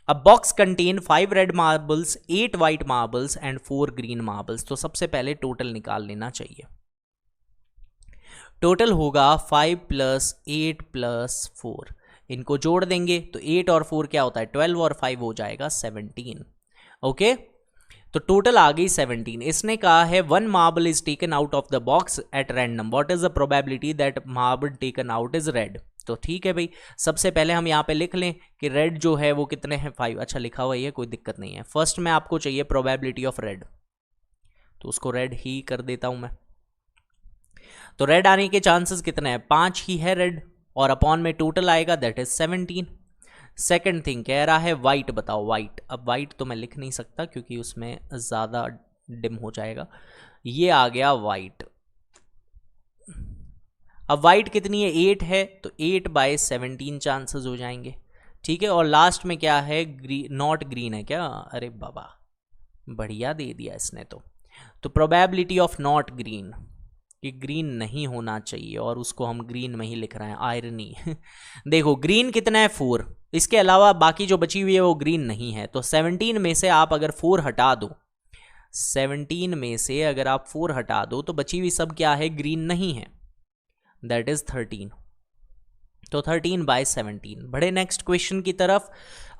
Speaker 1: A box contain 5 red marbles, 8 white marbles and 4 green marbles. तो सबसे पहले टोटल निकाल लेना चाहिए। टोटल होगा 5 + 8 + 4, इनको जोड़ देंगे तो 8 और 4 क्या होता है 12 और 5 हो जाएगा 17। ओके तो टोटल आ गई 17। इसने कहा है 1 marble is taken out of the box at random, what is the probability that marble taken out is red. तो ठीक है भाई, सबसे पहले हम यहाँ पे लिख लें कि रेड जो है वो कितने हैं 5। अच्छा लिखा हुआ है, कोई दिक्कत नहीं है। फर्स्ट में आपको चाहिए प्रोबेबिलिटी ऑफ रेड, तो उसको रेड ही कर देता हूं मैं। तो रेड आने के चांसेस कितने हैं, 5 ही है रेड, और अपॉन में टोटल आएगा दैट इज 17। सेकंड थिंग कह रहा है वाइट बताओ, वाइट। अब वाइट तो मैं लिख नहीं सकता क्योंकि उसमें ज़्यादा डिम हो जाएगा, ये आ गया वाइट। अब वाइट कितनी है 8 है, तो 8/17 चांसेस हो जाएंगे, ठीक है। और लास्ट में क्या है नॉट ग्रीन है क्या, अरे बाबा बढ़िया दे दिया इसने। तो प्रोबेबिलिटी ऑफ नॉट ग्रीन, कि ग्रीन नहीं होना चाहिए और उसको हम ग्रीन में ही लिख रहे हैं, आयरनी। देखो ग्रीन कितना है 4, इसके अलावा बाकी जो बची हुई है वो ग्रीन नहीं है। तो 17 में से आप अगर 4 हटा दो, 17 में से अगर आप 4 हटा दो तो बची हुई सब क्या है ग्रीन नहीं है, दैट इज 13। तो 13/17। बढ़े नेक्स्ट क्वेश्चन की तरफ।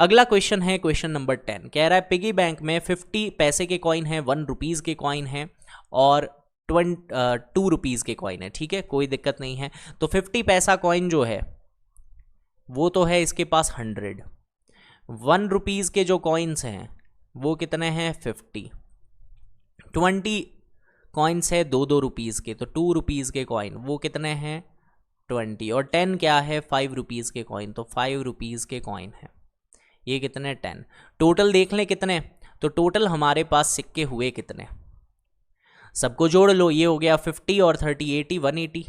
Speaker 1: अगला क्वेश्चन है क्वेश्चन नंबर 10। कह रहा है पिगी बैंक में 50 पैसे के कॉइन है, 1 रुपीज़ के कॉइन है और 2 रुपीज़ के कॉइन है, ठीक है कोई दिक्कत नहीं है। तो 50 पैसा कॉइन जो है वो तो है इसके पास 100, 1 रुपीज़ के जो कॉइन्स हैं वो कितने हैं 50, 20 कॉइन्स है 2 रुपीज़ के, तो 2 रुपीज़ के कॉइन वो कितने हैं 20, और 10 क्या है 5 रुपीज़ के कॉइन, तो 5 रुपीज़ के कॉइन है, ये कितने 10। टोटल देख लें कितने, तो टोटल हमारे पास सिक्के हुए कितने, सबको जोड़ लो, ये हो गया 50 और 30 80, 180,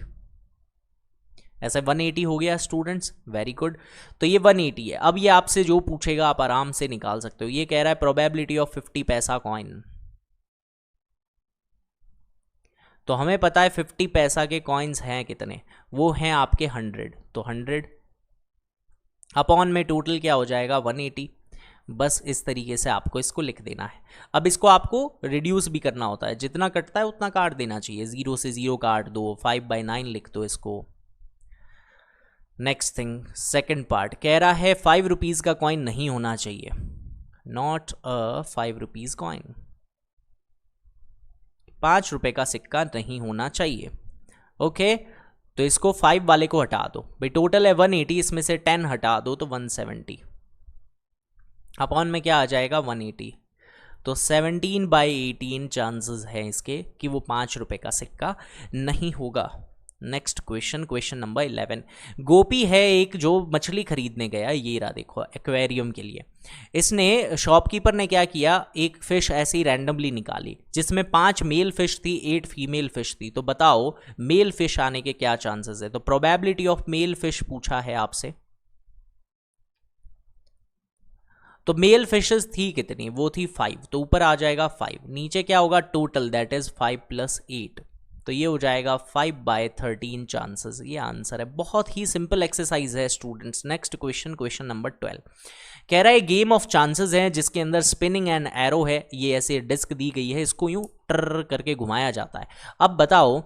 Speaker 1: ऐसे 180 हो गया स्टूडेंट्स, वेरी गुड। तो ये 180 है। अब ये आपसे जो पूछेगा आप आराम से निकाल सकते हो। ये कह रहा है प्रोबेबिलिटी ऑफ 50 पैसा कॉइन, तो हमें पता है 50 पैसा के कॉइन्स हैं कितने, वो हैं आपके 100, तो 100 अपॉन में टोटल क्या हो जाएगा 180। बस इस तरीके से आपको इसको लिख देना है। अब इसको आपको रिड्यूस भी करना होता है, जितना कटता है उतना काट देना चाहिए, 0 से 0 काट दो, 5/9 लिख दो इसको। नेक्स्ट थिंग सेकंड पार्ट कह रहा है 5 रुपीज़ का कॉइन नहीं होना चाहिए, नॉट अ 5 रुपीज़ कॉइन, 5 रुपए का सिक्का नहीं होना चाहिए। ओके तो इसको 5 वाले को हटा दो भाई, टोटल है 180, इसमें से 10 हटा दो तो 170, अपॉन में क्या आ जाएगा 180। तो 17/18 चांसेस हैं इसके कि वो 5 रुपए का सिक्का नहीं होगा। Next question, question number 11। गोपी है एक जो मछली खरीदने गया, ये रहा देखो एक्वेरियम के लिए। इसने शॉपकीपर ने क्या किया, एक फिश ऐसे ही रैंडमली निकाली जिसमें 5 मेल फिश थी 8 फीमेल फिश थी। तो बताओ मेल फिश आने के क्या चांसेस है। तो प्रोबेबिलिटी ऑफ मेल फिश पूछा है आपसे। तो मेल फिशेस थी कितनी, वो थी 5, तो ऊपर आ जाएगा 5। नीचे क्या होगा टोटल, दैट इज 5 + 8, तो ये हो जाएगा 5/13 चांसेस। ये आंसर है। बहुत ही सिंपल एक्सरसाइज है students. Next question, question number 12 कह रहा है गेम ऑफ चांसेस है जिसके अंदर स्पिनिंग एंड एरो है। ये ऐसे डिस्क दी गई है, इसको यूं टर करके घुमाया जाता है। अब बताओ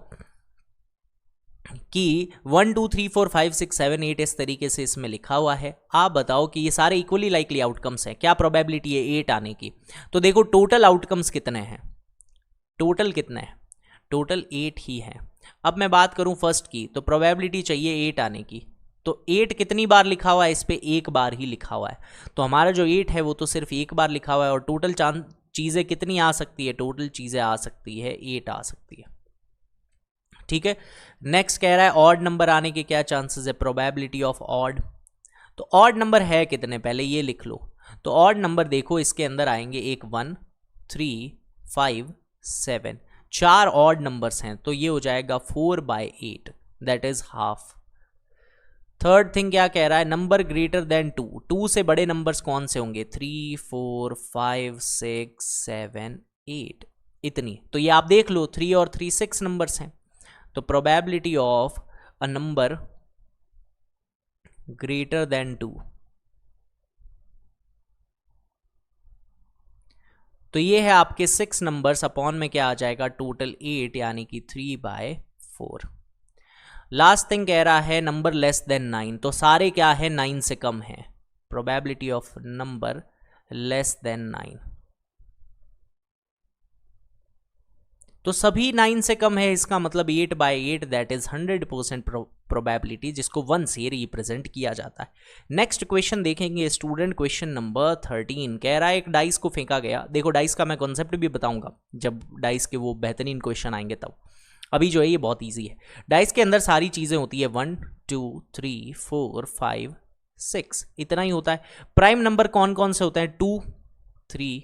Speaker 1: कि 1 2 3 4 5 6 7 8 इस तरीके से इसमें लिखा हुआ है। आप बताओ कि ये सारे इक्वली लाइकली आउटकम्स हैं, क्या प्रोबेबिलिटी है 8 आने की। तो देखो टोटल आउटकम्स कितने हैं, टोटल कितने हैं, टोटल 8 ही है। अब मैं बात करूं फर्स्ट की, तो प्रोबेबिलिटी चाहिए 8 आने की। तो 8 कितनी बार लिखा हुआ है, इस पे एक बार ही लिखा हुआ है। तो हमारा जो 8 है वो तो सिर्फ एक बार लिखा हुआ है। और टोटल चीज़ें कितनी आ सकती है, टोटल चीज़ें आ सकती है 8 आ सकती है। ठीक है। नेक्स्ट कह रहा है ऑड नंबर आने के क्या चांसेस है, प्रोबेबिलिटी ऑफ ऑड। तो ऑड नंबर है कितने, पहले ये लिख लो। तो ऑड नंबर देखो इसके अंदर आएंगे एक 1 3 5 7, 4 ऑड नंबर्स हैं। तो ये हो जाएगा 4/8, that is half. Third thing क्या कह रहा है, नंबर ग्रेटर देन 2। 2 से बड़े नंबर्स कौन से होंगे, 3 4 5 6 7 8, इतनी। तो ये आप देख लो 3 और 3 6 नंबर्स हैं। तो probability of a number greater than 2, तो ये है आपके 6 नंबर्स अपॉन में क्या आ जाएगा टोटल 8, यानी कि 3/4। लास्ट थिंग कह रहा है नंबर लेस देन 9। तो सारे क्या है 9 से कम है। Probability of number less then 9, तो सभी 9 से कम है, इसका मतलब 8/8 दैट इज 100% प्रोबेबिलिटी, जिसको 1 से रिप्रेजेंट किया जाता है। नेक्स्ट क्वेश्चन देखेंगे स्टूडेंट, क्वेश्चन नंबर 13 कह रहा है एक डाइस को फेंका गया। देखो डाइस का मैं कॉन्सेप्ट भी बताऊंगा जब डाइस के वो बेहतरीन क्वेश्चन आएंगे तब। अभी जो है ये बहुत ईजी है। डाइस के अंदर सारी चीज़ें होती है 1 2 3 4 5 6, इतना ही होता है। प्राइम नंबर कौन कौन से होते हैं, 2 3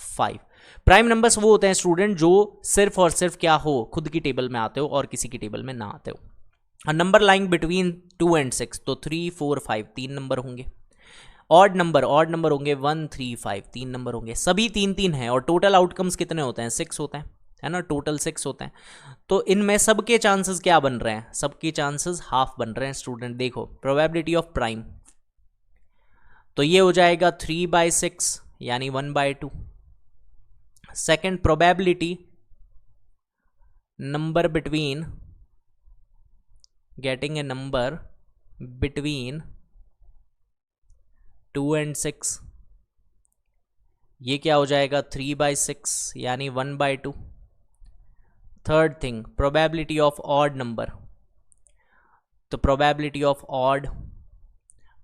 Speaker 1: 5। प्राइम नंबर्स वो होते हैं स्टूडेंट जो सिर्फ और सिर्फ क्या हो, खुद की टेबल में आते हो और किसी की टेबल में ना आते हो। नंबर लाइंग बिटवीन 2 and 6, तो 3 4 5 3 नंबर होंगे। ऑड नंबर होंगे 1 3 5 3 नंबर होंगे। सभी 3 3 हैं और टोटल आउटकम्स कितने होते हैं, 6 होते हैं, है ना, टोटल 6 होते हैं। तो इनमें सबके चांसेस क्या बन रहे हैं, सबके चांसेस हाफ बन रहे हैं स्टूडेंट। देखो प्रोबेबिलिटी ऑफ प्राइम, तो ये हो जाएगा 3/6 यानी 1/2। Second probability number between, getting a number between 2 and 6, ये क्या हो जाएगा 3/6 यानी 1/2। Third thing probability of odd number, तो प्रोबेबिलिटी ऑफ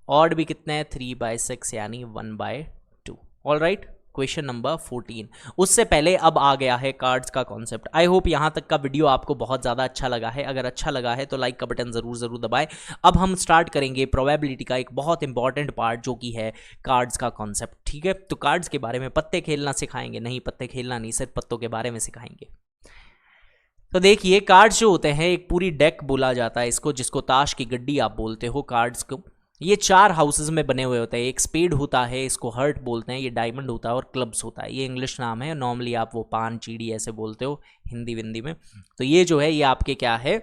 Speaker 1: ऑड भी कितने हैं 3/6 यानी 1/2। All right. क्वेश्चन नंबर 14, उससे पहले अब आ गया है कार्ड्स का कॉन्सेप्ट। आई होप यहाँ तक का वीडियो आपको बहुत ज़्यादा अच्छा लगा है। अगर अच्छा लगा है तो लाइक का बटन ज़रूर दबाएं। अब हम स्टार्ट करेंगे प्रोबेबिलिटी का एक बहुत इंपॉर्टेंट पार्ट जो कि है कार्ड्स का कॉन्सेप्ट। ठीक है, तो कार्ड्स के बारे में पत्ते खेलना सिखाएंगे, नहीं पत्ते खेलना नहीं, सिर्फ पत्तों के बारे में सिखाएंगे। तो देखिए कार्ड्स जो होते हैं एक पूरी डेक बोला जाता है इसको, जिसको ताश की गड्डी आप बोलते हो कार्ड्स को। ये 4 हाउसेज में बने हुए होते हैं। एक स्पेड होता है, इसको हर्ट बोलते हैं, ये डायमंड होता है और क्लब्स होता है। ये इंग्लिश नाम है, नॉर्मली आप वो पान चीड़ी ऐसे बोलते हो हिंदी विंदी में। तो ये जो है ये आपके क्या है,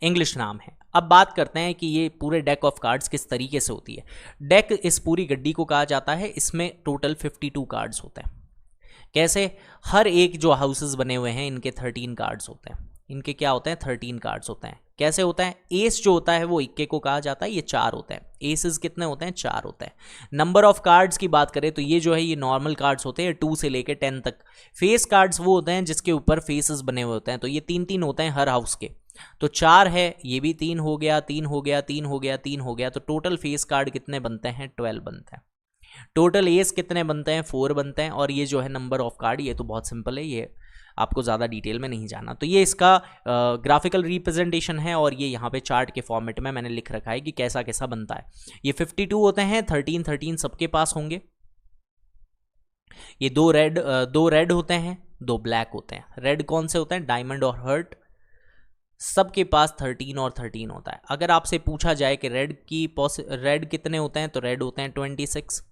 Speaker 1: इंग्लिश नाम है। अब बात करते हैं कि ये पूरे डेक ऑफ कार्ड्स किस तरीके से होती है। डेक इस पूरी गड्डी को कहा जाता है। इसमें टोटल 52 कार्ड्स होते हैं। कैसे, हर एक जो हाउसेस बने हुए हैं इनके 13 कार्ड्स होते हैं। इनके क्या होते हैं 13 कार्ड्स होते हैं। कैसे होता है, एस जो होता है वो इक्के को कहा जाता है, ये 4 होते हैं। एसेस कितने होते हैं, 4 होते हैं। नंबर ऑफ कार्ड्स की बात करें तो ये जो है ये नॉर्मल कार्ड्स होते हैं 2 से लेके 10 तक। फेस कार्ड्स वो होते हैं जिसके ऊपर फेसेस बने हुए होते हैं, तो ये 3-3 होते हैं हर हाउस के। तो 4 है, ये भी 3 हो गया, 3 हो गया, 3 हो गया, 3 हो गया। तो टोटल फेस कार्ड कितने बनते हैं, 12 बनते हैं। टोटल एस कितने बनते हैं, 4 बनते हैं। और ये जो है नंबर ऑफ कार्ड, ये तो बहुत सिंपल है, ये आपको ज़्यादा डिटेल में नहीं जाना। तो ये इसका ग्राफिकल रिप्रेजेंटेशन है और ये यहाँ पे चार्ट के फॉर्मेट में मैंने लिख रखा है कि कैसा कैसा बनता है। ये 52 होते हैं, 13 सबके पास होंगे। ये दो रेड होते हैं, 2 ब्लैक होते हैं। रेड कौन से होते हैं? डायमंड और हर्ट, सबके पास 13 और 13 होता है। अगर आपसे पूछा जाए कि रेड कितने होते हैं, तो रेड होते हैं 26।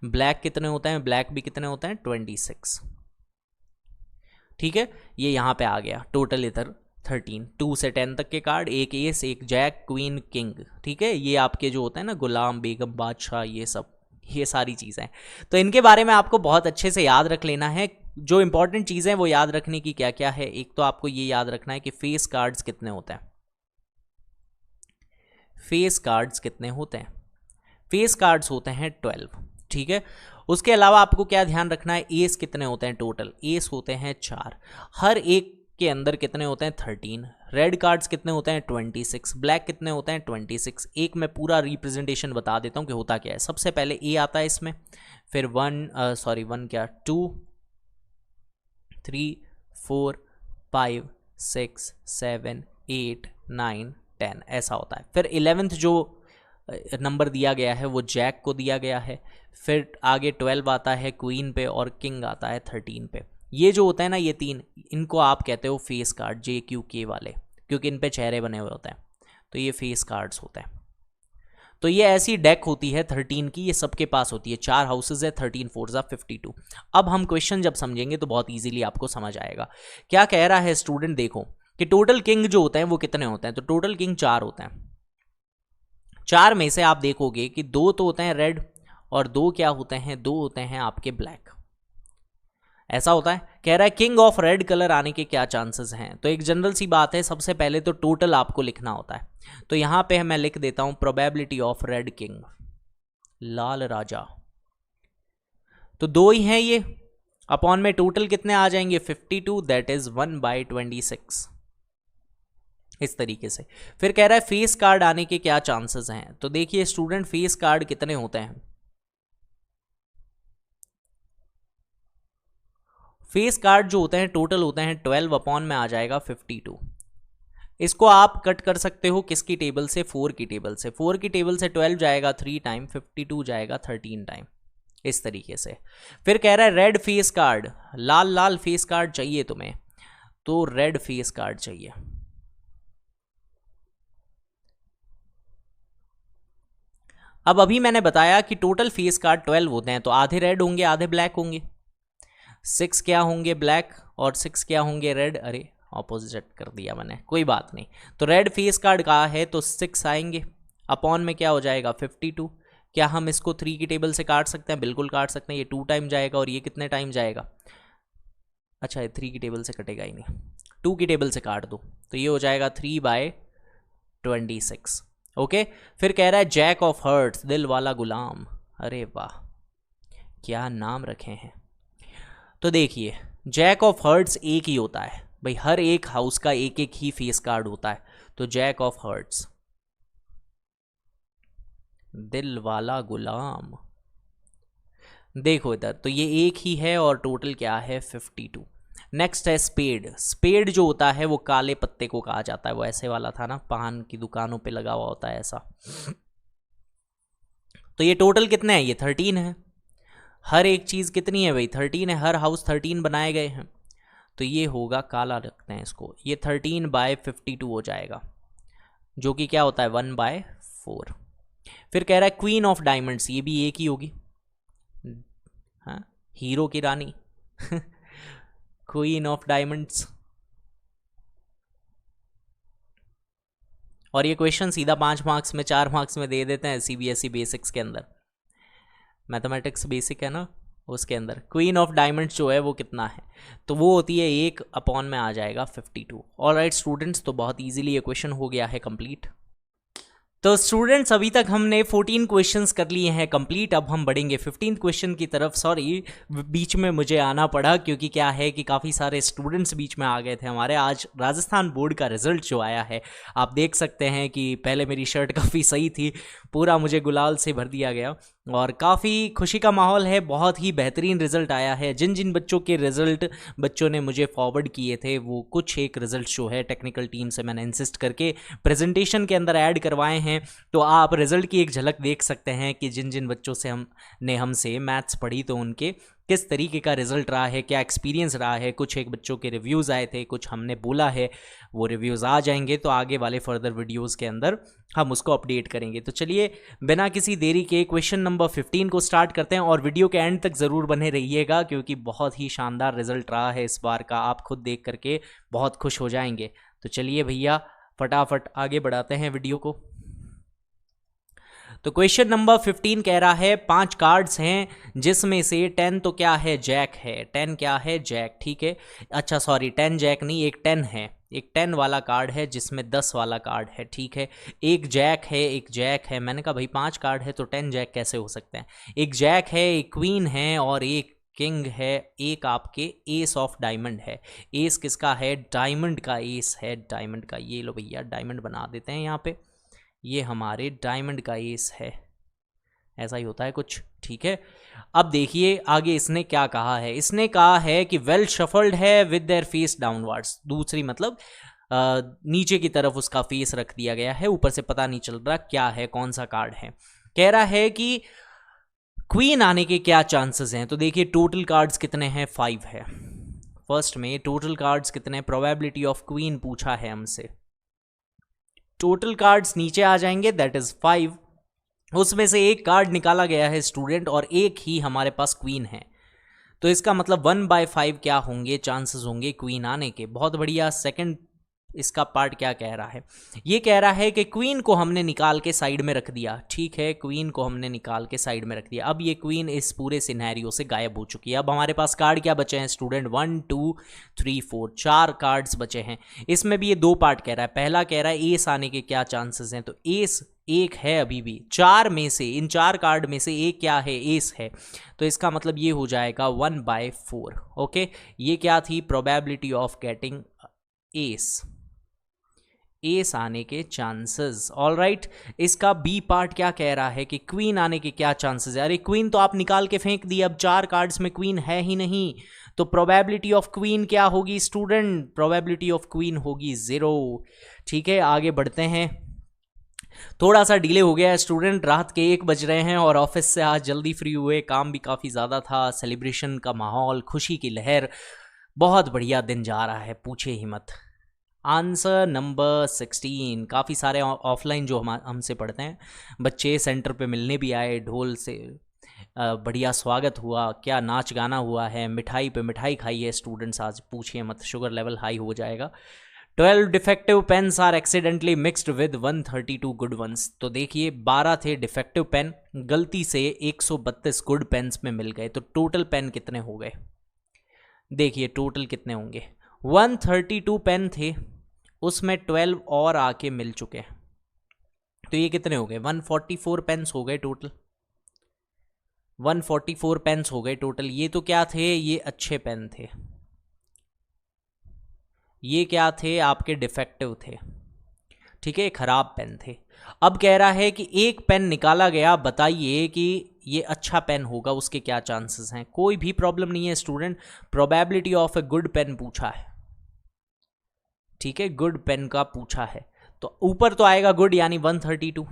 Speaker 1: ब्लैक कितने होते हैं? ब्लैक भी कितने होते हैं? 26। ठीक है, ये यहाँ पे आ गया टोटल इधर 13, 2 से 10 तक के कार्ड, एक एस, एक जैक, क्वीन, किंग। ठीक है, ये आपके जो होते हैं ना, गुलाम, बेगम, बादशाह, ये सारी चीज़ें। तो इनके बारे में आपको बहुत अच्छे से याद रख लेना है। जो इंपॉर्टेंट चीज़ें वो याद रखने की क्या क्या है, एक तो आपको ये याद रखना है कि फेस कार्ड्स कितने होते हैं। फेस कार्ड्स कितने होते हैं? फेस कार्ड्स होते हैं 12। ठीक है, उसके अलावा आपको क्या ध्यान रखना है, एस कितने होते हैं टोटल? एस होते हैं 4, हर एक के अंदर कितने होते हैं? 13। रेड कार्ड्स कितने होते हैं? 26। ब्लैक कितने होते हैं? 26। एक मैं पूरा रिप्रेजेंटेशन बता देता हूँ कि होता क्या है। सबसे पहले ए आता है इसमें, फिर 2 3 4 5 6 7 8 9 10 ऐसा होता है। फिर 11th जो नंबर दिया गया है वो जैक को दिया गया है। फिर आगे 12 आता है क्वीन पे और किंग आता है 13 पे। ये जो होता है ना, ये 3, इनको आप कहते हो फेस कार्ड, JQK वाले, क्योंकि इन पे चेहरे बने हुए होते हैं। तो ये फेस कार्ड्स होते हैं। तो ये ऐसी डेक होती है 13 की, ये सबके पास होती है। 4 हाउसेज है, 13 4 52। अब हम क्वेश्चन जब समझेंगे तो बहुत ईजिली आपको समझ आएगा। क्या कह रहा है स्टूडेंट, देखो कि टोटल किंग जो होते हैं वो कितने होते हैं। तो टोटल किंग 4 होते हैं। 4 में से आप देखोगे कि 2 तो होते हैं रेड और 2 क्या होते हैं? 2 होते हैं आपके ब्लैक। ऐसा होता है। कह रहा है किंग ऑफ रेड कलर आने के क्या चांसेस हैं। तो एक जनरल सी बात है, सबसे पहले तो टोटल आपको लिखना होता है। तो यहां पे मैं लिख देता हूं प्रोबेबिलिटी ऑफ रेड किंग, लाल राजा। तो 2 ही हैं ये, अपॉन में टोटल कितने आ जाएंगे? 52, दैट इज 1/26। इस तरीके से। फिर कह रहा है फेस कार्ड आने के क्या चांसेस हैं। तो देखिए स्टूडेंट, फेस कार्ड कितने होते हैं? फेस कार्ड जो होते हैं टोटल होते हैं 12, अपॉन में आ जाएगा 52। इसको आप कट कर सकते हो किसकी टेबल से? 4 की टेबल से। 4 की टेबल से 12 जाएगा 3 टाइम, 52 जाएगा 13 टाइम, इस तरीके से। फिर कह रहा है रेड फेस कार्ड, लाल फेस कार्ड चाहिए तुम्हें, तो रेड फेस कार्ड चाहिए। अब अभी मैंने बताया कि टोटल फेस कार्ड 12 होते हैं, तो आधे रेड होंगे आधे ब्लैक होंगे। 6 क्या होंगे? ब्लैक, और 6 क्या होंगे? रेड। अरे ऑपोजिट कर दिया मैंने, कोई बात नहीं। तो रेड फेस कार्ड का है तो 6 आएंगे, अपॉन में क्या हो जाएगा? 52। क्या हम इसको 3 की टेबल से काट सकते हैं? बिल्कुल काट सकते हैं। ये 2 टाइम जाएगा और ये कितने टाइम जाएगा? अच्छा, ये 3 की टेबल से कटेगा ही नहीं, 2 की टेबल से काट दो, तो ये हो जाएगा 3/26। ओके। फिर कह रहा है जैक ऑफ हर्ट्स, दिल वाला गुलाम। अरे वाह, क्या नाम रखे हैं। तो देखिए जैक ऑफ हर्ट्स एक ही होता है भाई, हर एक हाउस का एक एक ही फेस कार्ड होता है। तो जैक ऑफ हर्ट्स, दिल वाला गुलाम। देखो इधर, तो ये एक ही है और टोटल क्या है? 52। नेक्स्ट है स्पेड। स्पेड जो होता है वो काले पत्ते को कहा जाता है, वो ऐसे वाला था ना, पान की दुकानों पे लगा हुआ होता है ऐसा। तो ये टोटल कितने हैं? ये 13 है। हर एक चीज़ कितनी है भाई? 13 है। हर हाउस 13 बनाए गए हैं, तो ये होगा, काला रखते हैं इसको, ये 13/52 हो जाएगा, जो कि क्या होता है? 1/4। फिर कह रहा है क्वीन ऑफ डायमंड्स, ये भी एक ही होगी, हाँ, हीरो की रानी क्वीन ऑफ डायमंड्स। और ये क्वेश्चन सीधा 5 मार्क्स में, 4 मार्क्स में दे देते हैं CBSE बेसिक्स के अंदर, मैथमेटिक्स बेसिक है ना, उसके अंदर क्वीन ऑफ डायमंड्स जो है वो कितना है? तो वो होती है 1, अपॉन में आ जाएगा 52। ऑलराइट स्टूडेंट्स, तो बहुत इजीली ये क्वेश्चन हो गया है कंप्लीट। तो स्टूडेंट्स अभी तक हमने 14 क्वेश्चंस कर लिए हैं कंप्लीट। अब हम बढ़ेंगे 15th क्वेश्चन की तरफ। सॉरी, बीच में मुझे आना पड़ा, क्योंकि क्या है कि काफ़ी सारे स्टूडेंट्स बीच में आ गए थे हमारे। आज राजस्थान बोर्ड का रिजल्ट जो आया है, आप देख सकते हैं कि पहले मेरी शर्ट काफ़ी सही थी, पूरा मुझे गुलाल से भर दिया गया, और काफ़ी खुशी का माहौल है, बहुत ही बेहतरीन रिज़ल्ट आया है। जिन जिन बच्चों के रिज़ल्ट बच्चों ने मुझे फॉरवर्ड किए थे वो कुछ एक रिज़ल्ट जो है टेक्निकल टीम से मैंने इंसिस्ट करके प्रेजेंटेशन के अंदर ऐड करवाए हैं। तो आप रिज़ल्ट की एक झलक देख सकते हैं कि जिन जिन बच्चों से हमसे मैथ्स पढ़ी तो उनके किस तरीके का रिज़ल्ट रहा है, क्या एक्सपीरियंस रहा है। कुछ एक बच्चों के रिव्यूज़ आए थे, कुछ हमने बोला है, वो रिव्यूज़ आ जाएंगे तो आगे वाले फर्दर वीडियोज़ के अंदर हम उसको अपडेट करेंगे। तो चलिए बिना किसी देरी के क्वेश्चन नंबर 15 को स्टार्ट करते हैं और वीडियो के एंड तक ज़रूर बने रहिएगा क्योंकि बहुत ही शानदार रिजल्ट रहा है इस बार का, आप खुद देख करके बहुत खुश हो जाएंगे। तो चलिए भैया फटाफट आगे बढ़ाते हैं वीडियो को। तो क्वेश्चन नंबर 15 कह रहा है 5 कार्ड्स हैं जिसमें से 10 तो क्या है, जैक है। 10 क्या है, जैक, ठीक है। अच्छा सॉरी 10 जैक नहीं, एक 10 है, एक 10 वाला कार्ड है जिसमें 10 वाला कार्ड है, ठीक है। एक जैक है, एक जैक है। मैंने कहा भाई 5 कार्ड है तो 10 जैक कैसे हो सकते हैं। एक जैक है, एक क्वीन है और एक किंग है, एक आपके एस ऑफ डायमंड है। एस किसका है, डायमंड का एस है, डायमंड का। ये लो भैया डायमंड बना देते हैं यहाँ पे, ये हमारे डायमंड का एस है, ऐसा ही होता है कुछ, ठीक है। अब देखिए आगे इसने क्या कहा है, इसने कहा है कि वेल शफल्ड है विद देयर फेस डाउनवर्ड्स। दूसरी मतलब नीचे की तरफ उसका फेस रख दिया गया है, ऊपर से पता नहीं चल रहा क्या है, कौन सा कार्ड है। कह रहा है कि क्वीन आने के क्या चांसेस हैं। तो देखिए टोटल कार्ड्स कितने हैं, 5 है। फर्स्ट में टोटल कार्ड्स कितने, प्रोबेबिलिटी ऑफ क्वीन पूछा है हमसे। टोटल कार्ड्स नीचे आ जाएंगे, दैट इज 5। उसमें से एक कार्ड निकाला गया है स्टूडेंट और एक ही हमारे पास क्वीन है, तो इसका मतलब 1/5 क्या होंगे, चांसेस होंगे क्वीन आने के। बहुत बढ़िया। सेकंड इसका पार्ट क्या कह रहा है, ये कह रहा है कि क्वीन को हमने निकाल के साइड में रख दिया, ठीक है। क्वीन को हमने निकाल के साइड में रख दिया। अब ये क्वीन इस पूरे सिनेरियो से गायब हो चुकी है। अब हमारे पास कार्ड क्या बचे हैं स्टूडेंट, 1 2 3 4, 4 कार्ड्स बचे हैं। इसमें भी ये 2 पार्ट कह रहा है। पहला कह रहा है एस आने के क्या चांसेस हैं, तो एस एक है अभी भी। 4 में से, इन 4 कार्ड में से एक क्या है, एस है, तो इसका मतलब ये हो जाएगा 1/4। ओके, ये क्या थी, प्रोबेबिलिटी ऑफ गेटिंग एस आने के चांसेस। ऑल राइट, इसका बी पार्ट क्या कह रहा है कि क्वीन आने के क्या चांसेस है। अरे क्वीन तो आप निकाल के फेंक दी, अब 4 कार्ड्स में क्वीन है ही नहीं, तो प्रोबेबिलिटी ऑफ क्वीन क्या होगी स्टूडेंट, प्रोबेबिलिटी ऑफ क्वीन होगी 0, ठीक है। आगे बढ़ते हैं। थोड़ा सा डिले हो गया है स्टूडेंट, रात के 1 बज रहे हैं और ऑफिस से आज जल्दी फ्री हुए, काम भी काफ़ी ज़्यादा था, सेलिब्रेशन का माहौल, खुशी की लहर, बहुत बढ़िया दिन जा रहा है, पूछे ही मत। Answer number 16। काफ़ी सारे ऑफलाइन जो हमसे पढ़ते हैं बच्चे सेंटर पे मिलने भी आए, ढोल से बढ़िया स्वागत हुआ, क्या नाच गाना हुआ है, मिठाई पे मिठाई खाई है स्टूडेंट्स आज, पूछिए मत, शुगर लेवल हाई हो जाएगा। 12 defective pens are accidentally mixed with 132 good ones. तो देखिए 12 थे डिफेक्टिव पेन, गलती से 132 गुड पेन्स में मिल गए, तो टोटल पेन कितने हो गए, देखिए टोटल कितने होंगे। 132 पेन थे, उसमें 12 और आके मिल चुके, तो ये कितने हो गए, 144 पेन्स हो गए टोटल, 144 पेन्स हो गए टोटल। ये तो क्या थे, ये अच्छे पेन थे, ये क्या थे, आपके डिफेक्टिव थे, ठीक है, खराब पेन थे। अब कह रहा है कि एक पेन निकाला गया, बताइए कि ये अच्छा पेन होगा, उसके क्या चांसेस हैं। कोई भी प्रॉब्लम नहीं है student, probability of a good pen पूछा है, ठीक है, गुड पेन का पूछा है। तो ऊपर तो आएगा गुड यानी 132,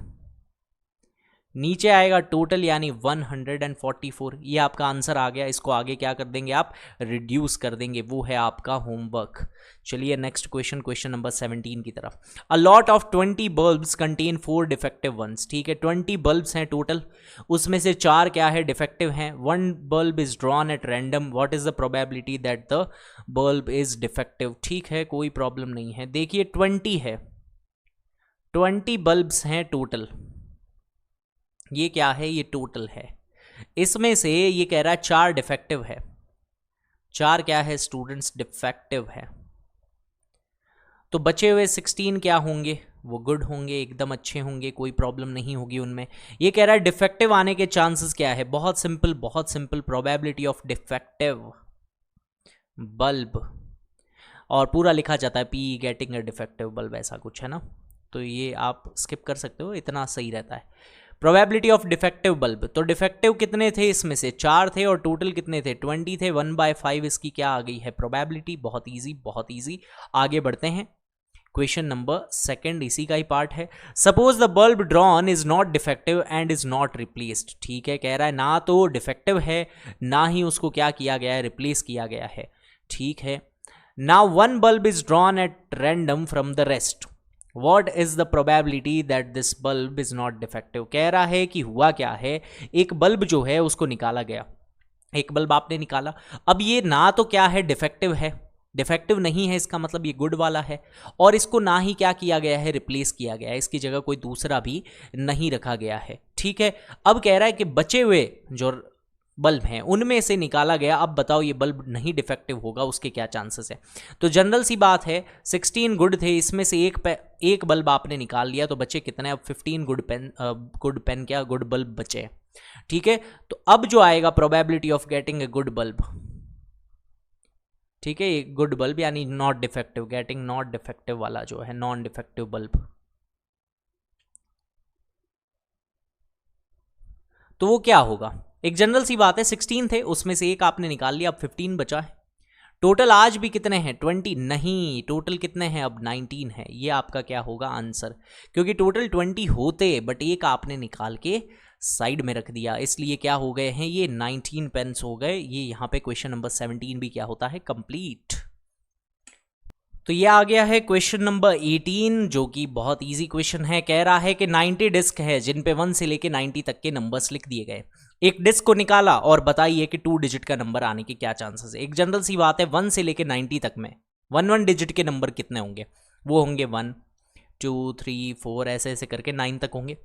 Speaker 1: नीचे आएगा टोटल यानी 144। ये आपका आंसर आ गया। इसको आगे क्या कर देंगे आप, रिड्यूस कर देंगे, वो है आपका होमवर्क। चलिए नेक्स्ट क्वेश्चन, क्वेश्चन नंबर 17 की तरफ। A lot of 20 bulbs contain 4 defective ones, ठीक है, 20 बल्ब्स हैं टोटल, उसमें से 4 क्या है, डिफेक्टिव हैं। 1 bulb is drawn at random, what is the probability that the bulb is defective, ठीक है, कोई प्रॉब्लम नहीं है। देखिए 20 है, 20 बल्ब्स हैं टोटल, ये क्या है, ये टोटल है। इसमें से ये कह रहा है 4 डिफेक्टिव है, 4 क्या है स्टूडेंट्स, डिफेक्टिव है। तो बचे हुए 16 क्या होंगे, वो गुड होंगे, एकदम अच्छे होंगे, कोई प्रॉब्लम नहीं होगी उनमें। ये कह रहा है डिफेक्टिव आने के चांसेस क्या है, बहुत सिंपल, बहुत simple, probability of defective bulb, और पूरा लिखा जाता है P getting a defective bulb, ऐसा कुछ है ना, तो ये आप स्किप कर सकते हो, इतना सही रहता है। प्रोबेबिलिटी ऑफ डिफेक्टिव बल्ब, तो डिफेक्टिव कितने थे इसमें से 4 थे और टोटल कितने थे 20 थे, 1/5 इसकी क्या आ गई है प्रोबेबिलिटी। बहुत इजी बहुत इजी। आगे बढ़ते हैं, क्वेश्चन नंबर सेकंड इसी का ही पार्ट है। Suppose the bulb drawn is not defective and is not replaced. ठीक है, कह रहा है ना तो डिफेक्टिव है ना ही उसको क्या किया गया है, रिप्लेस किया गया है। ठीक है, now one bulb is drawn at random from the rest, what is the probability that this bulb is not defective. कह रहा है कि हुआ क्या है, एक बल्ब जो है उसको निकाला गया, एक बल्ब आपने निकाला, अब ये ना तो क्या है डिफेक्टिव है, डिफेक्टिव नहीं है इसका मतलब ये गुड वाला है, और इसको ना ही क्या किया गया है रिप्लेस किया गया है, इसकी जगह कोई दूसरा भी नहीं रखा गया है। ठीक है, अब कह रहा है कि बचे हुए जो बल्ब हैं उनमें से निकाला गया, अब बताओ ये बल्ब नहीं डिफेक्टिव होगा, उसके क्या चांसेस है। तो जनरल सी बात है 16 गुड थे, इसमें से एक बल्ब आपने निकाल लिया तो बचे कितने, अब 15 गुड बल्ब बचे। ठीक है, तो अब जो आएगा probability of getting a good bulb, ठीक है, गुड बल्ब यानी not defective, getting not defective वाला जो है नॉन डिफेक्टिव बल्ब, तो वो क्या होगा। एक जनरल सी बात है 16 थे उसमें से एक आपने निकाल लिया, अब 15 बचा है। टोटल आज भी कितने हैं 20 नहीं, टोटल कितने हैं अब 19 है, ये आपका क्या होगा आंसर, क्योंकि टोटल 20 होते बट एक आपने निकाल के साइड में रख दिया, इसलिए क्या हो गए हैं ये 19 पेन्स हो गए। ये यहाँ पे क्वेश्चन नंबर 17 भी क्या होता है कंप्लीट। तो ये आ गया है क्वेश्चन नंबर 18 जो कि बहुत इजी क्वेश्चन है। कह रहा है कि 90 डिस्क है जिन पे 1 से लेके 90 तक के नंबर्स लिख दिए गए, एक डिस्क को निकाला और बताइए कि 2 डिजिट का नंबर आने के क्या चांसेस है। एक जनरल सी बात है 1 से लेके 90 तक में 1 डिजिट के नंबर कितने होंगे, वो होंगे 1 2 3 4 ऐसे ऐसे करके 9 तक होंगे,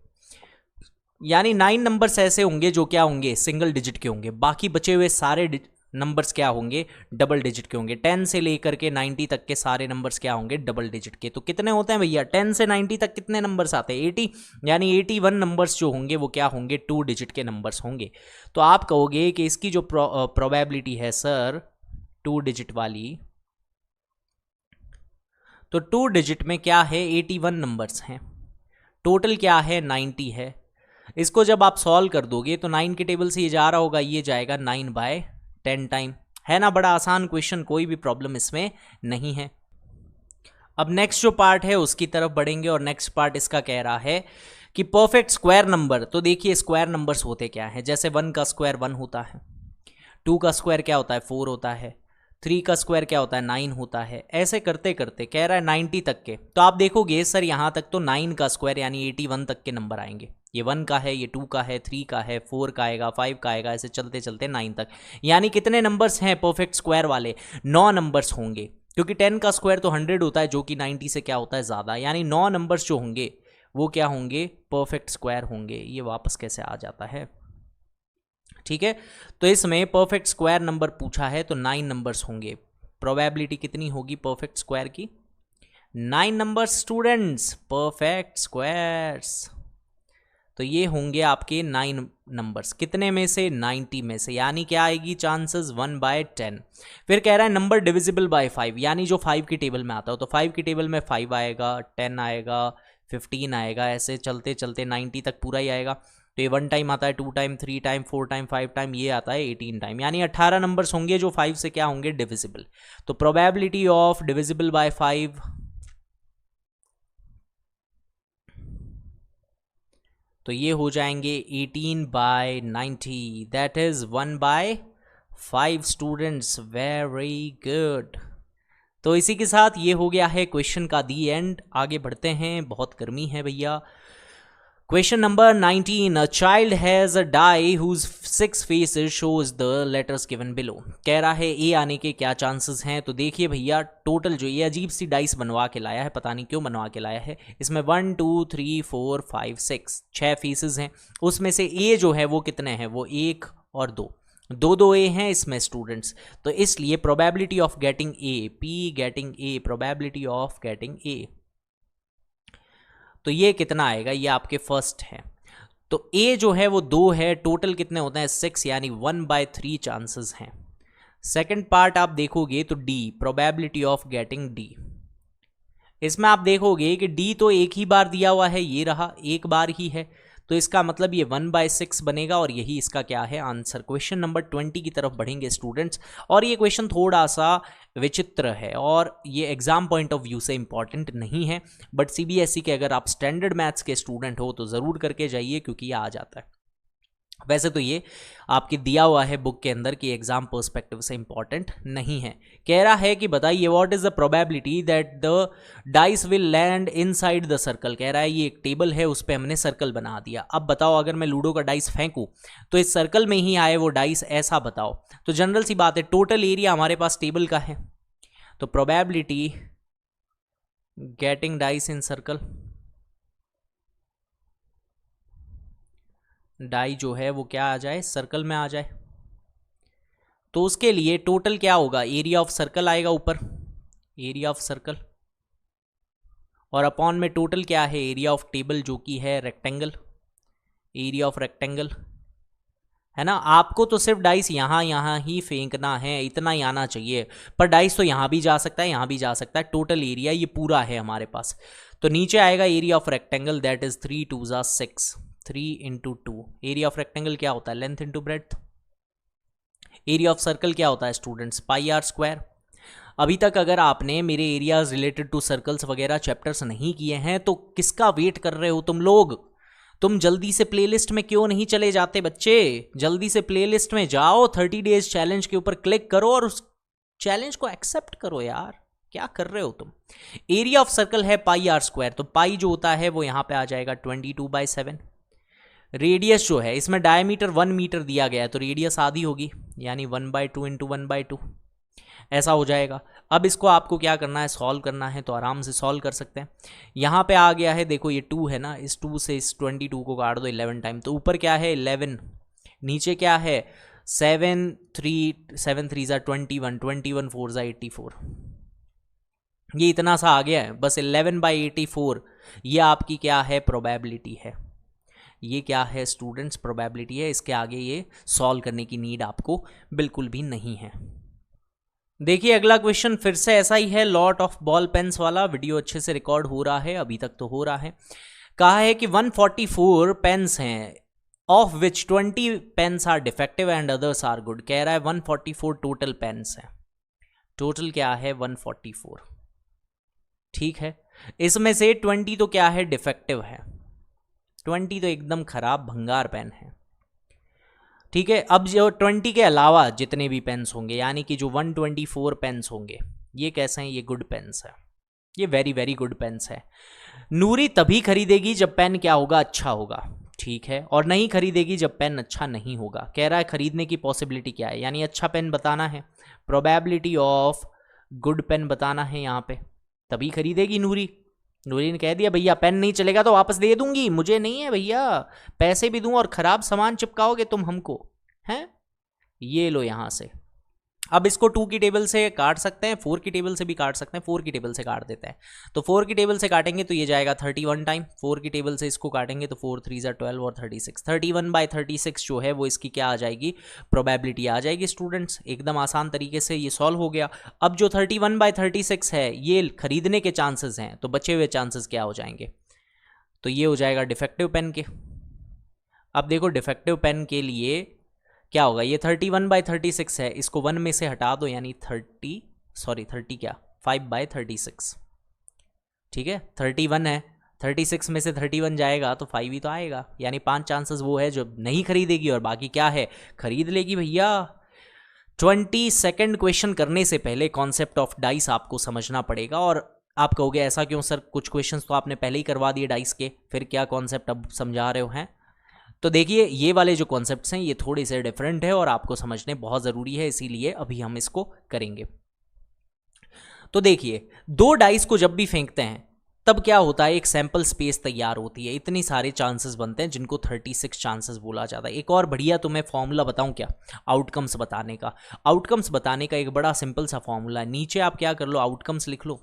Speaker 1: यानी 9 नंबर्स ऐसे होंगे जो क्या होंगे सिंगल डिजिट के होंगे, बाकी बचे हुए सारे नंबर्स क्या होंगे डबल डिजिट के होंगे। 10 से लेकर के 90 तक के सारे नंबर्स क्या होंगे डबल डिजिट के। तो कितने होते हैं भैया 10 से 90 तक कितने नंबर्स आते हैं 80, यानी 81 नंबर्स जो होंगे वो क्या होंगे 2 डिजिट के नंबर्स होंगे। तो आप कहोगे कि इसकी जो प्रोबेबिलिटी है सर 2 डिजिट वाली, तो 2 डिजिट में क्या है 81 नंबर्स हैं, टोटल क्या है 90 है। इसको जब आप सॉल्व कर दोगे तो 9 के टेबल से ये जा रहा होगा, ये जाएगा 9/10 टाइम, है ना। बड़ा आसान क्वेश्चन, कोई भी प्रॉब्लम इसमें नहीं है। अब नेक्स्ट जो पार्ट है उसकी तरफ बढ़ेंगे और नेक्स्ट पार्ट इसका कह रहा है कि परफेक्ट स्क्वायर नंबर। तो देखिए स्क्वायर नंबर्स होते क्या है, जैसे 1 का स्क्वायर 1 होता है, 2 का स्क्वायर क्या होता है 4 होता है, 3 का स्क्वायर क्या होता है 9 होता है, ऐसे करते करते कह रहा है 90 तक के। तो आप देखोगे सर यहाँ तक तो 9 का स्क्वायर यानी 81 तक के नंबर आएंगे, ये 1 का है, ये 2 का है, 3 का है, 4 का आएगा, 5 का आएगा, ऐसे चलते चलते 9 तक। यानी कितने नंबर्स हैं परफेक्ट स्क्वायर वाले 9 नंबर्स होंगे, क्योंकि 10 का स्क्वायर तो 100 होता है जो कि 90 से क्या होता है ज़्यादा, यानी 9 नंबर्स जो होंगे वो क्या होंगे परफेक्ट स्क्वायर होंगे। ये वापस कैसे आ जाता है, ठीक है। तो इसमें परफेक्ट स्क्वायर नंबर पूछा है तो 9 नंबर्स होंगे। प्रोबेबिलिटी कितनी होगी परफेक्ट स्क्वायर की 9 नंबर स्टूडेंट्स परफेक्ट स्क्वायर्स। तो ये होंगे आपके 9 नंबर्स, कितने में से 90 में से, यानी क्या आएगी चांसेस 1/10। फिर कह रहा है नंबर डिविजिबल बाय 5, यानी जो 5 की टेबल में आता हो, तो 5 की टेबल में 5 आएगा, 10 आएगा, 15 आएगा, ऐसे चलते चलते 90 तक पूरा ही आएगा। तो ये 1 टाइम आता है, 2 टाइम, 3 टाइम, 4 टाइम, 5 टाइम, ये आता है 18 टाइम, यानी 18 नंबर्स होंगे जो 5 से क्या होंगे डिविजिबल। तो प्रोबेबिलिटी ऑफ डिविजिबल बाय 5 तो ये हो जाएंगे 18/90, that is 1/5 students. Very good. तो इसी के साथ ये हो गया है क्वेश्चन का दी एंड। आगे बढ़ते हैं, बहुत गर्मी है भैया। Question number 19, a child has a die whose 6 faces shows the letters given below. कह रहा है ए आने के क्या चांसेस हैं। तो देखिए भैया टोटल जो ये अजीब सी डाइस बनवा के लाया है, पता नहीं क्यों बनवा के लाया है, इसमें 1 2 3 4 5 6 फेसेस हैं। उसमें से ए जो है वो कितने हैं, वो 1 और 2 ए हैं इसमें स्टूडेंट्स। तो इसलिए probability of getting A, P getting a, probability of getting ए, तो ये कितना आएगा, ये आपके फर्स्ट है। तो ए जो है वो 2 है, टोटल कितने होते हैं 6, यानी 1/3 चांसेस हैं। सेकंड पार्ट आप देखोगे तो D, probability of getting D, इसमें आप देखोगे कि डी तो एक ही बार दिया हुआ है, ये रहा एक बार ही है, तो इसका मतलब ये 1/6 बनेगा और यही इसका क्या है आंसर। क्वेश्चन नंबर 20 की तरफ बढ़ेंगे स्टूडेंट्स, और ये क्वेश्चन थोड़ा सा विचित्र है और ये एग्जाम पॉइंट ऑफ व्यू से इंपॉर्टेंट नहीं है, बट सीबीएसई के अगर आप स्टैंडर्ड मैथ्स के स्टूडेंट हो तो ज़रूर करके जाइए क्योंकि ये आ जाता है। वैसे तो ये आपके दिया हुआ है बुक के अंदर कि एग्जाम पर्सपेक्टिव से इंपॉर्टेंट नहीं है। कह रहा है कि बताइए what is the probability that the dice will land inside the circle. कह रहा है ये एक टेबल है, उस पर हमने सर्कल बना दिया। अब बताओ अगर मैं लूडो का डाइस फेंकूं तो इस सर्कल में ही आए वो डाइस, ऐसा बताओ। तो जनरल सी बात है, टोटल एरिया हमारे पास टेबल का है, तो प्रोबेबिलिटी गेटिंग डाइस इन सर्कल, डाई जो है वो क्या आ जाए, सर्कल में आ जाए। तो उसके लिए टोटल क्या होगा, एरिया ऑफ सर्कल आएगा ऊपर, एरिया ऑफ सर्कल, और अपॉन में टोटल क्या है, एरिया ऑफ टेबल जो कि है रेक्टेंगल, एरिया ऑफ रेक्टेंगल, है ना। आपको तो सिर्फ डाइस यहाँ ही फेंकना है, इतना ही आना चाहिए, पर डाइस तो यहाँ भी जा सकता है, यहाँ भी जा सकता है। टोटल एरिया ये पूरा है हमारे पास, तो नीचे आएगा area of rectangle that is 3 2 6, 3 into 2। Area of rectangle क्या होता है, length into breadth. Area of circle क्या होता है स्टूडेंट्स, पाई आर स्क्वायर। अभी तक अगर आपने मेरे एरियाज रिलेटेड टू सर्कल्स वगैरह चैप्टर्स नहीं किए हैं तो किसका वेट कर रहे हो तुम लोग। तुम जल्दी से प्लेलिस्ट में क्यों नहीं चले जाते बच्चे, जल्दी से प्लेलिस्ट में जाओ, 30 डेज चैलेंज के ऊपर क्लिक करो और उस चैलेंज को एक्सेप्ट करो यार, क्या कर रहे हो तुम। एरिया ऑफ सर्कल है पाई आर स्क्वायर, तो पाई जो होता है वो यहाँ पे आ जाएगा 22/7। रेडियस जो है, इसमें डायमीटर 1 मीटर दिया गया है तो रेडियस आधी होगी, यानी 1/2 इंटू 1/2 ऐसा हो जाएगा। अब इसको आपको क्या करना है, सॉल्व करना है, तो आराम से सॉल्व कर सकते हैं। यहाँ पे आ गया है, देखो ये 2 है ना, इस 2 से इस 22 को काट दो 11 टाइम, तो ऊपर क्या है 11, नीचे क्या है 7 3 7 3 21, 21 4 84, ये इतना सा आ गया है बस। 11/84 ये आपकी क्या है, प्रोबेबिलिटी है। ये क्या है स्टूडेंट्स, प्रोबेबिलिटी है। इसके आगे ये सॉल्व करने की नीड आपको बिल्कुल भी नहीं है। देखिए अगला क्वेश्चन फिर से ऐसा ही है, लॉट ऑफ बॉल पेन्स वाला। वीडियो अच्छे से रिकॉर्ड हो रहा है, अभी तक तो हो रहा है। कहा है कि 144 पेन्स हैं, of which 20 pens are defective and others are good. कह रहा है 144 टोटल पेन्स हैं, टोटल क्या है 144, ठीक है। इसमें से 20 तो क्या है, डिफेक्टिव है, 20 तो एकदम खराब भंगार पेन है, ठीक है। अब जो 20 के अलावा जितने भी पेन्स होंगे, यानी कि जो 124 पेन्स होंगे, ये कैसे हैं, ये गुड पेन्स है, ये वेरी वेरी गुड पेन्स है। नूरी तभी खरीदेगी जब पेन क्या होगा, अच्छा होगा, ठीक है, और नहीं खरीदेगी जब पेन अच्छा नहीं होगा। कह रहा है खरीदने की पॉसिबिलिटी क्या है, यानी अच्छा पेन बताना है, प्रोबेबिलिटी ऑफ गुड पेन बताना है यहाँ पे, तभी खरीदेगी नूरी। नूरी ने कह दिया भैया पेन नहीं चलेगा तो वापस दे दूंगी, मुझे नहीं है भैया, पैसे भी दूं और खराब सामान चिपकाओगे तुम हमको, हैं, ये लो यहां से। अब इसको 2 की टेबल से काट सकते हैं, 4 की टेबल से भी काट सकते हैं, 4 की टेबल से काट देते हैं। तो 4 की टेबल से काटेंगे तो ये जाएगा 31 टाइम, 4 की टेबल से इसको काटेंगे तो 4 3 12 और 36, 31/36 जो है वो इसकी क्या आ जाएगी, प्रोबेबिलिटी आ जाएगी स्टूडेंट्स। एकदम आसान तरीके से ये सॉल्व हो गया। अब जो 31/36 है ये खरीदने के चांसेस हैं, तो बचे हुए चांसेस क्या हो जाएंगे, तो ये हो जाएगा डिफेक्टिव पेन के। अब देखो डिफेक्टिव पेन के लिए क्या होगा, ये 31/36 है, इसको 1 में से हटा दो, यानी 30 क्या 5/36, ठीक है। 31 है, 36 में से 31 जाएगा तो 5 ही तो आएगा, यानी 5 चांसेस वो है जो नहीं खरीदेगी और बाकी क्या है, खरीद लेगी भैया। 22nd क्वेश्चन करने से पहले कॉन्सेप्ट ऑफ डाइस आपको समझना पड़ेगा। और आप कहोगे ऐसा क्यों सर, कुछ क्वेश्चंस तो आपने पहले ही करवा दिए डाइस के, फिर क्या कॉन्सेप्ट अब समझा रहे हो हैं। तो देखिए ये वाले जो कॉन्सेप्ट्स हैं ये थोड़े से डिफरेंट है और आपको समझने बहुत ज़रूरी है, इसीलिए अभी हम इसको करेंगे। तो देखिए 2 डाइस को जब भी फेंकते हैं तब क्या होता है, एक सैंपल स्पेस तैयार होती है, इतनी सारे चांसेस बनते हैं जिनको 36 चांसेस बोला जाता है। एक और बढ़िया तुम्हें फॉर्मूला बताऊं क्या, आउटकम्स बताने का। आउटकम्स बताने का एक बड़ा सिंपल सा फॉर्मूला है, नीचे आप क्या कर लो, आउटकम्स लिख लो।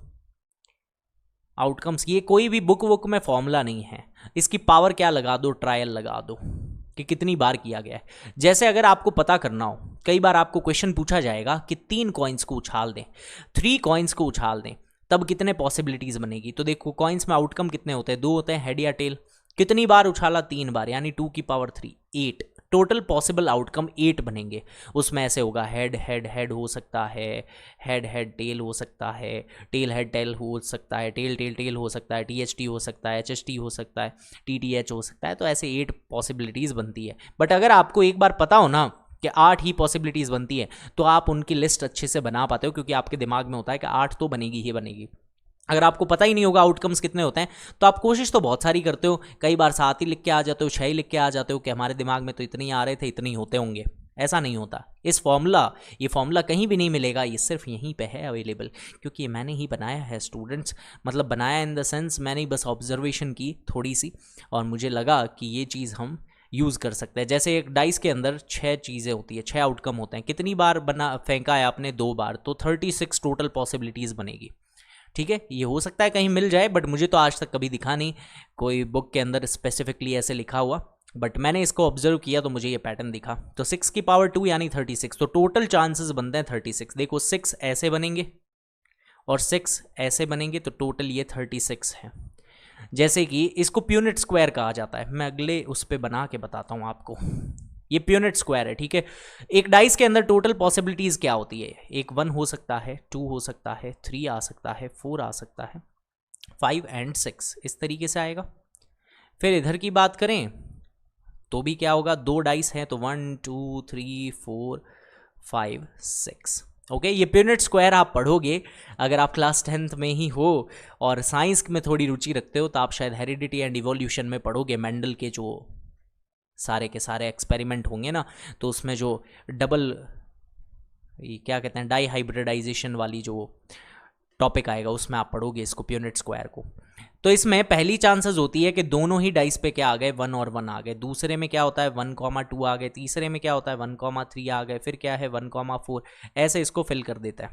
Speaker 1: आउटकम्स, ये कोई भी बुक में फॉर्मूला नहीं है, इसकी पावर क्या लगा दो, ट्रायल लगा दो कि कितनी बार किया गया है। जैसे अगर आपको पता करना हो, कई बार आपको क्वेश्चन पूछा जाएगा कि 3 कॉइन्स को उछाल दें, 3 कॉइन्स को उछाल दें, तब कितने पॉसिबिलिटीज बनेगी। तो देखो कॉइन्स में आउटकम कितने होते हैं, 2 होते हैं, हेड या टेल। कितनी बार उछाला? 3 बार, यानी 2 की पावर 3, 8। टोटल पॉसिबल आउटकम 8 बनेंगे। उसमें ऐसे होगा, हेड हेड हेड हो सकता है, हेड हेड टेल हो सकता है, टेल हेड टेल हो सकता है, टेल टेल टेल हो सकता है, THT हो सकता है, HHT हो सकता है, TTH हो सकता है। तो ऐसे 8 पॉसिबिलिटीज़ बनती है। बट अगर आपको एक बार पता हो ना कि 8 ही पॉसिबिलिटीज़ बनती है, तो आप उनकी लिस्ट अच्छे से बना पाते हो, क्योंकि आपके दिमाग में होता है कि 8 तो बनेगी ही बनेगी। अगर आपको पता ही नहीं होगा आउटकम्स कितने होते हैं, तो आप कोशिश तो बहुत सारी करते हो, कई बार 7 ही लिख के आ जाते हो, 6 ही लिख के आ जाते हो कि हमारे दिमाग में तो इतने ही आ रहे थे, इतने ही होते होंगे। ऐसा नहीं होता। ये फॉर्मूला कहीं भी नहीं मिलेगा, ये सिर्फ यहीं पे है अवेलेबल, क्योंकि ये मैंने ही बनाया है स्टूडेंट्स। मतलब बनाया इन द सेंस, मैंने ही बस ऑब्जर्वेशन की थोड़ी सी, और मुझे लगा कि ये चीज़ हम यूज़ कर सकते हैं। जैसे एक डाइस के अंदर 6 चीज़ें होती है, 6 आउटकम होते हैं। कितनी बार फेंका है आपने? 2 बार, तो 36 टोटल पॉसिबिलिटीज़ बनेगी। ठीक है, ये हो सकता है कहीं मिल जाए, बट मुझे तो आज तक कभी दिखा नहीं कोई बुक के अंदर स्पेसिफिकली ऐसे लिखा हुआ, बट मैंने इसको ऑब्जर्व किया तो मुझे ये पैटर्न दिखा। तो 6 की पावर 2 यानी 36, तो टोटल चांसेस बनते हैं 36। देखो 6 ऐसे बनेंगे और 6 ऐसे बनेंगे, तो टोटल ये 36 है। जैसे कि इसको प्यूनिट स्क्वायर कहा जाता है, मैं अगले उस पर बना के बताता हूँ आपको। ये प्यूनिट स्क्वायर है, ठीक है। एक डाइस के अंदर टोटल पॉसिबिलिटीज क्या होती है? एक 1 हो सकता है, 2 हो सकता है, 3 आ सकता है, 4 आ सकता है, 5 एंड 6 इस तरीके से आएगा। फिर इधर की बात करें तो भी क्या होगा? 2 डाइस हैं, तो 1 2 3 4 5 6। ओके, ये प्यूनिट स्क्वायर आप पढ़ोगे अगर आप क्लास 10th में ही हो और साइंस में थोड़ी रुचि रखते हो, तो आप शायद हेरिडिटी एंड इवोल्यूशन में पढ़ोगे। मेंडल के जो सारे के सारे एक्सपेरिमेंट होंगे ना, तो उसमें जो डबल, क्या कहते हैं, डाई हाइब्रिडाइजेशन वाली जो टॉपिक आएगा, उसमें आप पढ़ोगे इसको, प्यूनिट स्क्वायर को। तो इसमें पहली चांसेस होती है कि दोनों ही डाइस पे क्या आ गए? 1 और 1 आ गए। दूसरे में क्या होता है? 1,2 आ गए। तीसरे में क्या होता है? 1,3 आ गए। फिर क्या है? 1,4। ऐसे इसको फिल कर देता है।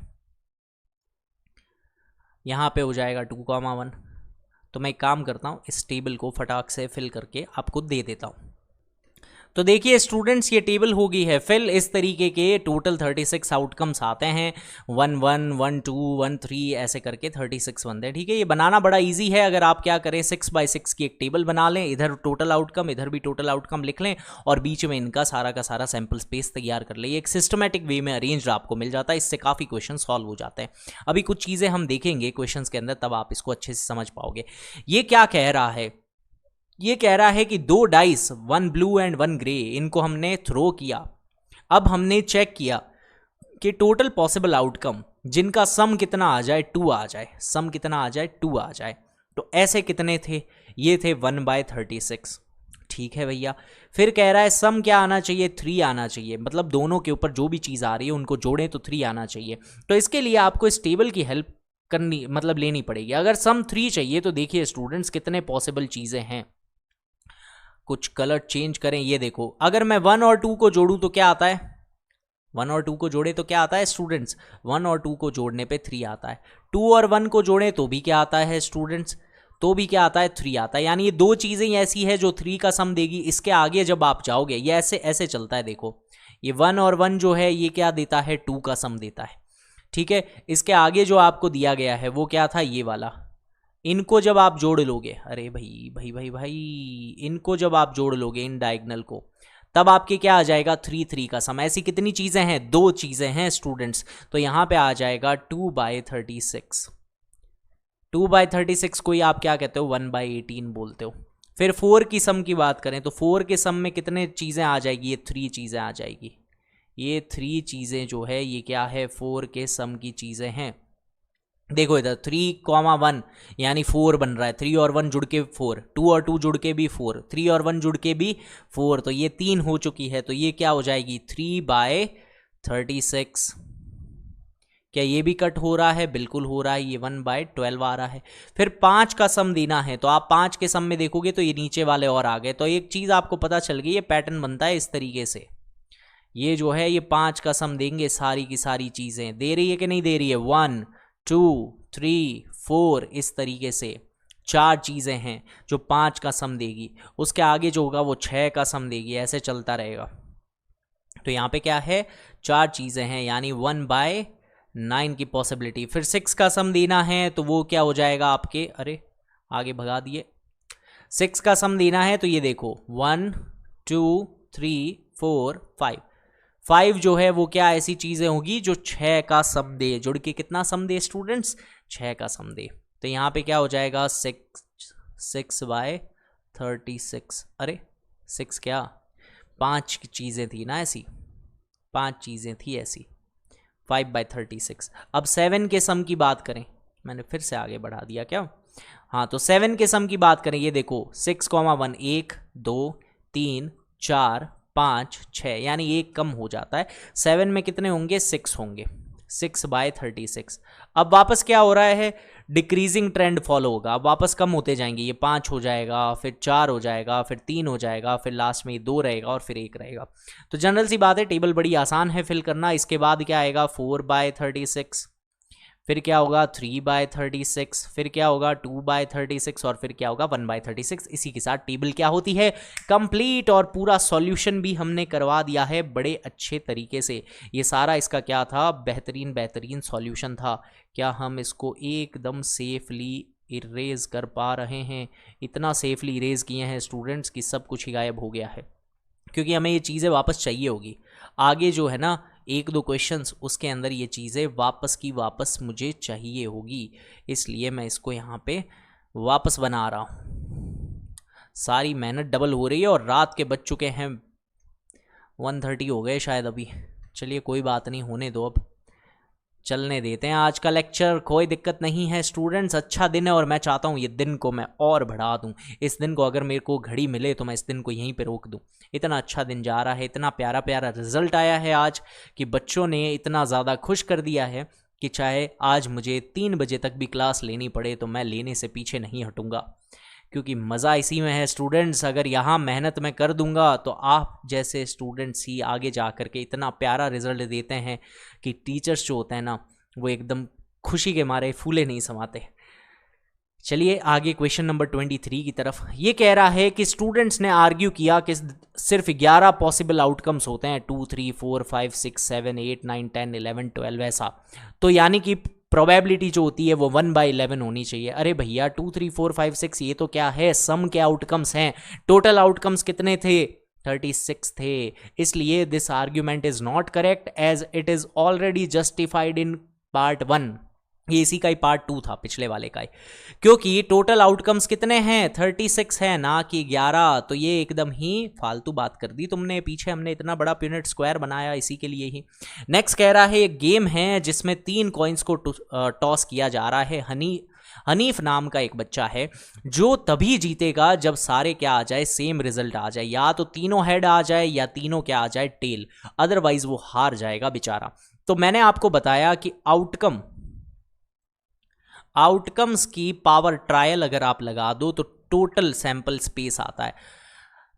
Speaker 1: यहाँ पे हो जाएगा 2,1। तो मैं एक काम करता हूँ, इस टेबल को फटाक से फिल करके आपको दे देता हूँ। तो देखिए स्टूडेंट्स, ये टेबल हो गई है फिल। इस तरीके के टोटल 36 आउटकम्स आते हैं, 1 1 1 2 1 3 ऐसे करके 36 बनते हैं। ठीक है, ये बनाना बड़ा इजी है। अगर आप क्या करें, 6 बाय 6 की एक टेबल बना लें, इधर टोटल आउटकम, इधर भी टोटल आउटकम लिख लें, और बीच में इनका सारा का सारा सैंपल स्पेस तैयार कर ले। ये एक सिस्टमेटिक वे में अरेंज आपको मिल जाता है, इससे काफ़ी क्वेश्चन सॉल्व हो जाते हैं। अभी कुछ चीज़ें हम देखेंगे क्वेश्चन के अंदर, तब आप इसको अच्छे से समझ पाओगे। ये क्या कह रहा है? ये कह रहा है कि 2 डाइस, 1 ब्लू एंड 1 ग्रे, इनको हमने थ्रो किया। अब हमने चेक किया कि टोटल पॉसिबल आउटकम जिनका सम कितना आ जाए? 2 आ जाए। सम कितना आ जाए? 2 आ जाए। तो ऐसे कितने थे? ये थे 1/36। ठीक है भैया। फिर कह रहा है सम क्या आना चाहिए? 3 आना चाहिए। मतलब दोनों के ऊपर जो भी चीज़ आ रही है उनको जोड़ें तो 3 आना चाहिए। तो इसके लिए आपको इस टेबल की हेल्प करनी, मतलब लेनी पड़ेगी। अगर सम 3 चाहिए तो देखिए स्टूडेंट्स, कितने पॉसिबल चीज़ें हैं। कुछ कलर चेंज करें। ये देखो, अगर मैं 1 और 2 को जोड़ूं तो क्या आता है? 1 और 2 को जोड़े तो क्या आता है स्टूडेंट्स? 1 और 2 को जोड़ने पे 3 आता है। 2 और 1 को जोड़े तो भी क्या आता है स्टूडेंट्स? तो भी क्या आता है? 3 आता है। यानी ये दो चीज़ें ऐसी है जो 3 का सम देगी। इसके आगे जब आप जाओगे, ये ऐसे ऐसे चलता है। देखो, ये 1 और 1 जो है ये क्या देता है? 2 का सम देता है। ठीक है, इसके आगे जो आपको दिया गया है वो क्या था? ये वाला। इनको जब आप जोड़ लोगे, अरे भाई भाई भाई भाई, इनको जब आप जोड़ लोगे इन डायगोनल को, तब आपके क्या आ जाएगा? 3 3 का सम। ऐसी कितनी चीज़ें हैं? 2 चीज़ें हैं स्टूडेंट्स। तो यहाँ पे आ जाएगा 2/36। 2/36 को ही आप क्या कहते हो? 1/18 बोलते हो। फिर 4 की सम की बात करें तो 4 के सम में कितने चीज़ें आ जाएगी? ये 3 चीज़ें आ जाएगी। ये 3 चीज़ें जो है ये क्या है? 4 के सम की चीज़ें हैं। देखो इधर 3,1 यानी 4 बन रहा है। 3 और 1 जुड़ के 4, 2 और 2 जुड़ के भी 4, 3 और 1 जुड़ के भी 4, तो ये 3 हो चुकी है। तो ये क्या हो जाएगी? 3/36। क्या ये भी कट हो रहा है? बिल्कुल हो रहा है। ये 1/12 आ रहा है। फिर 5 का सम देना है, तो आप 5 के सम में देखोगे तो ये नीचे वाले और आ गए। तो एक चीज़ आपको पता चल गई, ये पैटर्न बनता है इस तरीके से। ये जो है ये 5 का सम देंगे, सारी की सारी चीज़ें दे रही है कि नहीं दे रही है? 1 2 3 4 इस तरीके से 4 चीज़ें हैं जो 5 का सम देगी। उसके आगे जो होगा वो 6 का सम देगी। ऐसे चलता रहेगा। तो यहाँ पे क्या है? 4 चीज़ें हैं, यानी 1/9 की पॉसिबिलिटी। फिर 6 का सम देना है तो वो क्या हो जाएगा आपके? अरे आगे भगा दिए। 6 का सम देना है तो ये देखो 1 2 3 4 5। 5 जो है वो क्या ऐसी चीज़ें होगी जो 6 का सम दे, जुड़ के कितना सम दे स्टूडेंट्स, 6 का सम दे। तो यहाँ पे क्या हो जाएगा 6 बाय 36। अरे 6 क्या, 5 चीज़ें थी ना ऐसी, 5 चीज़ें थी ऐसी, 5 बाय 36। अब 7 के सम की बात करें, मैंने फिर से आगे बढ़ा दिया क्या, हाँ तो 7 के सम की बात करें, ये देखो 6, 1 1 2 3 4 5 6, यानी एक कम हो जाता है। 7 में कितने होंगे, 6 होंगे, 6 बाय 36। अब वापस क्या हो रहा है, डिक्रीजिंग ट्रेंड फॉलो होगा, अब वापस कम होते जाएंगे, ये 5 हो जाएगा, फिर 4 हो जाएगा, फिर 3 हो जाएगा, फिर लास्ट में 2 रहेगा और फिर 1 रहेगा। तो जनरल सी बात है, टेबल बड़ी आसान है फिल करना। इसके बाद क्या आएगा 4 बाय 36, फिर क्या होगा 3 बाय 36, फिर क्या होगा 2 बाय 36 और फिर क्या होगा 1 बाय 36। इसी के साथ टेबल क्या होती है, कंप्लीट। और पूरा सॉल्यूशन भी हमने करवा दिया है बड़े अच्छे तरीके से। ये सारा इसका क्या था, बेहतरीन सॉल्यूशन था। क्या हम इसको एकदम सेफली इरेज कर पा रहे हैं? इतना सेफली इरेज किए हैं स्टूडेंट्स कि सब कुछ ही गायब हो गया है, क्योंकि हमें ये चीज़ें वापस चाहिए होगी। आगे जो है ना 1-2 क्वेश्चंस, उसके अंदर ये चीज़ें वापस की वापस मुझे चाहिए होगी, इसलिए मैं इसको यहाँ पे वापस बना रहा हूँ। सारी मेहनत डबल हो रही है और रात के बज चुके हैं 1:30 हो गए शायद अभी। चलिए कोई बात नहीं, होने दो, अब चलने देते हैं आज का लेक्चर, कोई दिक्कत नहीं है स्टूडेंट्स। अच्छा दिन है और मैं चाहता हूँ ये दिन को मैं और बढ़ा दूँ। इस दिन को अगर मेरे को घड़ी मिले तो मैं इस दिन को यहीं पे रोक दूँ। इतना अच्छा दिन जा रहा है, इतना प्यारा प्यारा रिजल्ट आया है आज कि बच्चों ने इतना ज़्यादा खुश कर दिया है कि चाहे आज मुझे 3 बजे तक भी क्लास लेनी पड़े तो मैं लेने से पीछे नहीं हटूँगा, क्योंकि मज़ा इसी में है स्टूडेंट्स। अगर यहाँ मेहनत मैं कर दूंगा तो आप जैसे स्टूडेंट्स ही आगे जा कर के इतना प्यारा रिजल्ट देते हैं कि टीचर्स जो होते हैं ना वो एकदम खुशी के मारे फूले नहीं समाते। चलिए आगे क्वेश्चन नंबर 23 की तरफ। ये कह रहा है कि स्टूडेंट्स ने आर्ग्यू किया कि सिर्फ 11 पॉसिबल आउटकम्स होते हैं, 2 3 4 5 6 7 8 9 10 11 12 ऐसा। तो यानी कि प्रोबेबिलिटी जो होती है वो 1/11 होनी चाहिए। अरे भैया 2 3 4 5 6 ये तो क्या है, सम के आउटकम्स हैं। टोटल आउटकम्स कितने थे, 36 थे। इसलिए this argument is not correct as it is already justified in part 1। ये इसी का ही पार्ट 2 था, पिछले वाले का ही, क्योंकि टोटल आउटकम्स कितने हैं, 36 है ना कि 11। तो ये एकदम ही फालतू बात कर दी तुमने, पीछे हमने इतना बड़ा यूनिट स्क्वायर बनाया इसी के लिए ही। नेक्स्ट कह रहा है एक गेम है जिसमें 3 कॉइन्स को टॉस किया जा रहा है। हनीफ नाम का एक बच्चा है जो तभी जीतेगा जब सारे क्या आ जाए, सेम रिजल्ट आ जाए, या तो तीनों हेड आ जाए या तीनों क्या आ जाए, टेल, अदरवाइज वो हार जाएगा बेचारा। तो मैंने आपको बताया कि आउटकम्स की पावर ट्रायल अगर आप लगा दो तो टोटल सैंपल स्पेस आता है।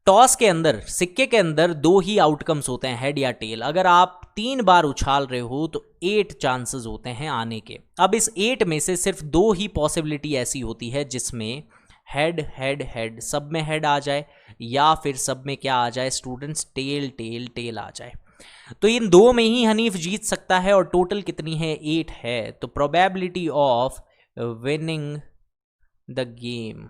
Speaker 1: टॉस के अंदर, सिक्के के अंदर 2 ही आउटकम्स होते हैं, हेड या टेल। अगर आप 3 बार उछाल रहे हो तो 8 चांसेस होते हैं आने के। अब इस 8 में से सिर्फ 2 ही पॉसिबिलिटी ऐसी होती है जिसमें हेड हेड हेड, सब में हेड आ जाए, या फिर सब में क्या आ जाए स्टूडेंट्स, टेल टेल टेल आ जाए। तो इन 2 में ही हनीफ जीत सकता है और टोटल कितनी है, 8 है। तो probability of winning the game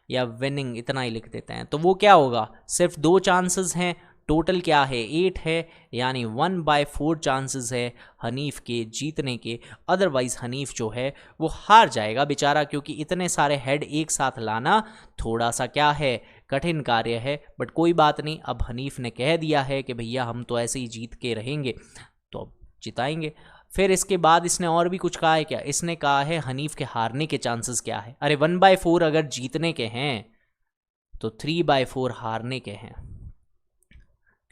Speaker 1: या विनिंग, इतना ही लिख देते हैं, तो वो क्या होगा, सिर्फ 2 चांसेस हैं, टोटल क्या है 8 है, यानी 1/4 चांसेस है हनीफ के जीतने के। अदरवाइज हनीफ जो है वो हार जाएगा बेचारा, क्योंकि इतने सारे हेड एक साथ लाना थोड़ा सा क्या है, कठिन कार्य है। बट कोई बात नहीं, अब हनीफ ने कह दिया है कि भैया हम तो ऐसे ही जीत के रहेंगे, तो अब जिताएंगे। फिर इसके बाद इसने और भी कुछ कहा है क्या, इसने कहा है हनीफ के हारने के चांसेस क्या है। अरे 1/4 अगर जीतने के हैं तो 3/4 हारने के हैं,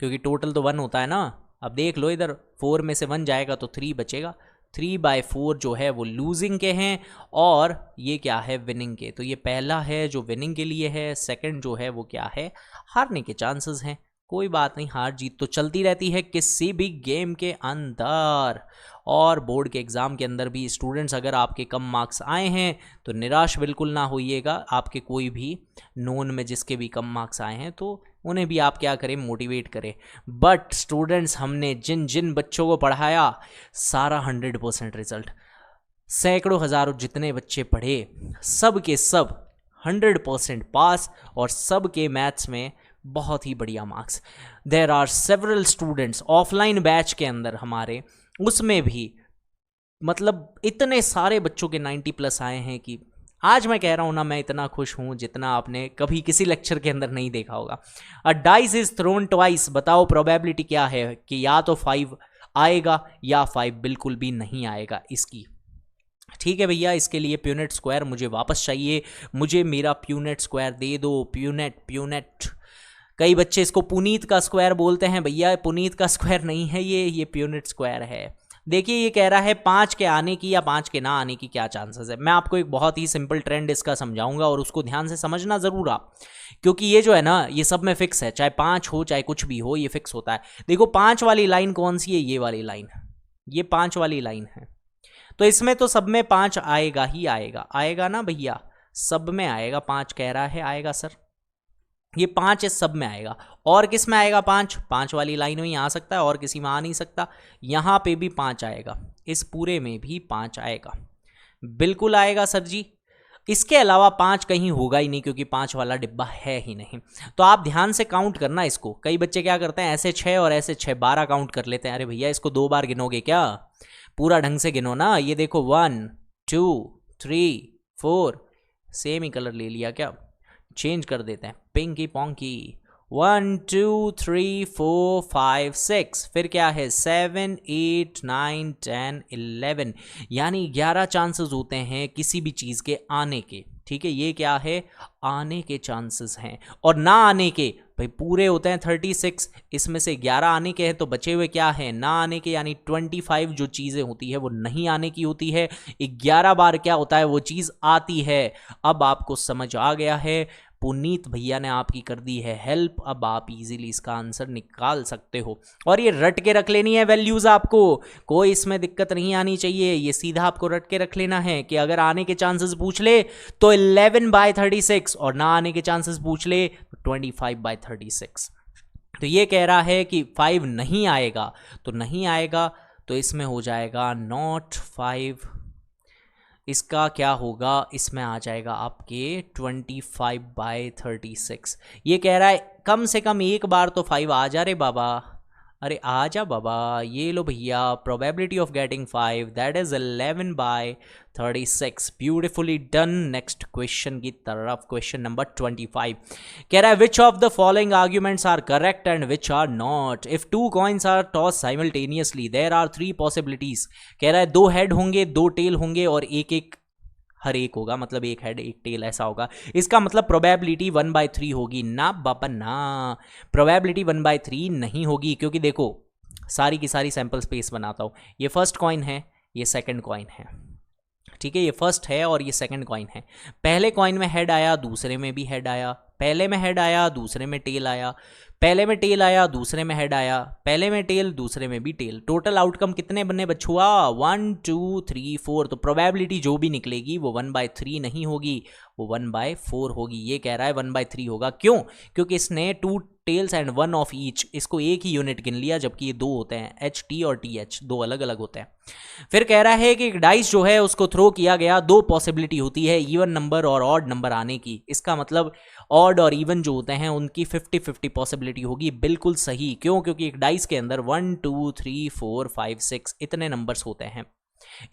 Speaker 1: क्योंकि टोटल तो 1 होता है ना। अब देख लो इधर, 4 में से 1 जाएगा तो 3 बचेगा। 3/4 जो है वो लूजिंग के हैं और ये क्या है, विनिंग के। तो ये पहला है जो विनिंग के लिए है, सेकंड जो है वो क्या है, हारने के चांसेस हैं। कोई बात नहीं, हार जीत तो चलती रहती है किसी भी गेम के अंदर। और बोर्ड के एग्ज़ाम के अंदर भी स्टूडेंट्स, अगर आपके कम मार्क्स आए हैं तो निराश बिल्कुल ना होइएगा। आपके कोई भी नोन में जिसके भी कम मार्क्स आए हैं तो उन्हें भी आप क्या करें, मोटिवेट करें। बट स्टूडेंट्स, हमने जिन जिन बच्चों को पढ़ाया सारा 100% रिजल्ट, सैकड़ों हज़ारों जितने बच्चे पढ़े सब के सब 100% पास और सबके मैथ्स में बहुत ही बढ़िया marks. There are several students offline batch के अंदर हमारे, उसमें भी मतलब इतने सारे बच्चों के 90+ आए हैं कि आज मैं कह रहा हूँ ना, मैं इतना खुश हूँ जितना आपने कभी किसी लेक्चर के अंदर नहीं देखा होगा। अ डाइस इज थ्रोन ट्वाइस, बताओ प्रोबेबिलिटी क्या है कि या तो 5 आएगा या 5 बिल्कुल भी नहीं आएगा इसकी। ठीक है भैया, इसके लिए प्यूनेट स्क्वायर मुझे वापस चाहिए, मुझे मेरा प्यूनेट स्क्वायर दे दो। प्यूनेट कई बच्चे इसको पुनीत का स्क्वायर बोलते हैं, भैया पुनीत का स्क्वायर नहीं है ये प्यूनेट स्क्वायर है। देखिए ये कह रहा है 5 के आने की या 5 के ना आने की क्या चांसेस है। मैं आपको एक बहुत ही सिंपल ट्रेंड इसका समझाऊंगा और उसको ध्यान से समझना ज़रूर आप, क्योंकि ये जो है ना ये सब में फिक्स है, चाहे 5 हो चाहे कुछ भी हो, ये फिक्स होता है। देखो 5 वाली लाइन कौन सी है, ये वाली लाइन, ये 5 वाली लाइन है, तो इसमें तो सब में 5 आएगा ही आएगा, आएगा ना भैया, सब में आएगा। 5 कह रहा है आएगा सर, ये 5 इस सब में आएगा। और किस में आएगा 5 वाली लाइन में ही आ सकता है, और किसी में आ नहीं सकता। यहाँ पे भी 5 आएगा, इस पूरे में भी 5 आएगा, बिल्कुल आएगा सर जी। इसके अलावा 5 कहीं होगा ही नहीं, क्योंकि 5 वाला डिब्बा है ही नहीं। तो आप ध्यान से काउंट करना इसको। कई बच्चे क्या करते हैं, ऐसे 6 और ऐसे 6 12 काउंट कर लेते हैं। अरे भैया इसको 2 बार गिनोगे क्या, पूरा ढंग से गिनो ना। ये देखो 1 2 3 4, सेम ही कलर ले लिया क्या, चेंज कर देते हैं, पिंकी पोंकी। 1 2 3 4 5 6, फिर क्या है 7 8 9 10 11, यानी 11 चांसेस होते हैं किसी भी चीज़ के आने के। ठीक है, ये क्या है, आने के चांसेस हैं। और ना आने के भाई पूरे होते हैं 36, इसमें से 11 आने के हैं, तो बचे हुए क्या है, ना आने के, यानी 25 जो चीज़ें होती है वो नहीं आने की होती है। 11 बार क्या होता है, वो चीज़ आती है। अब आपको समझ आ गया है, पुनीत भैया ने आपकी कर दी है हेल्प। अब आप इजीली इसका आंसर निकाल सकते हो, और ये रट के रख लेनी है वैल्यूज़ आपको, कोई इसमें दिक्कत नहीं आनी चाहिए। ये सीधा आपको रट के रख लेना है कि अगर आने के चांसेस पूछ ले तो 11/36, और ना आने के चांसेस पूछ ले तो 25/36। तो ये कह रहा है कि 5 नहीं आएगा, तो नहीं आएगा तो इसमें हो जाएगा नॉट 5। इसका क्या होगा, इसमें आ जाएगा आपके 25/36। ये कह रहा है कम से कम एक बार तो 5 आ जा रे बाबा, अरे आ जा बाबा। ये लो भैया, probability of getting 5 that is 11/36। Beautifully done. Next question की तरफ, क्वेश्चन नंबर 25 कह रहा है which of the following arguments are correct and which are not. If 2 coins are toss simultaneously there are 3 possibilities. कह रहा है 2 हेड होंगे, 2 tell होंगे, और एक हर एक होगा, मतलब एक हेड एक टेल ऐसा होगा। इसका मतलब प्रोबेबिलिटी 1/3 होगी ना बाबा ना, प्रोबेबिलिटी 1/3 नहीं होगी, क्योंकि देखो सारी की सारी सैंपल स्पेस बनाता हूँ। ये फर्स्ट कॉइन है, ये सेकंड कॉइन है, ठीक है, ये फर्स्ट है और ये सेकंड कॉइन है। पहले कॉइन में हेड आया, दूसरे में भी हेड आया, पहले में हेड आया, दूसरे में टेल आया, पहले में टेल आया, दूसरे में हेड आया, पहले में टेल, दूसरे में भी टेल। टोटल आउटकम कितने बने बछुआ, 1 2 3 4। तो प्रोबेबिलिटी जो भी निकलेगी वो 1/3 नहीं होगी, वो 1/4 होगी। ये कह रहा है 1/3 होगा, क्यों, क्योंकि इसने 2 टेल्स एंड 1 ऑफ ईच, इसको एक ही यूनिट गिन लिया, जबकि ये 2 होते हैं, HT और TH 2 अलग अलग होते हैं। फिर कह रहा है कि डाइस जो है उसको थ्रो किया गया, 2 पॉसिबिलिटी होती है, इवन नंबर और ऑड नंबर आने की। इसका मतलब ऑड और इवन जो होते हैं उनकी 50-50 पॉसिबिलिटी होगी। बिल्कुल सही, क्यों, क्योंकि एक डाइस के अंदर 1 2 3 4 5 6 इतने नंबर्स होते हैं,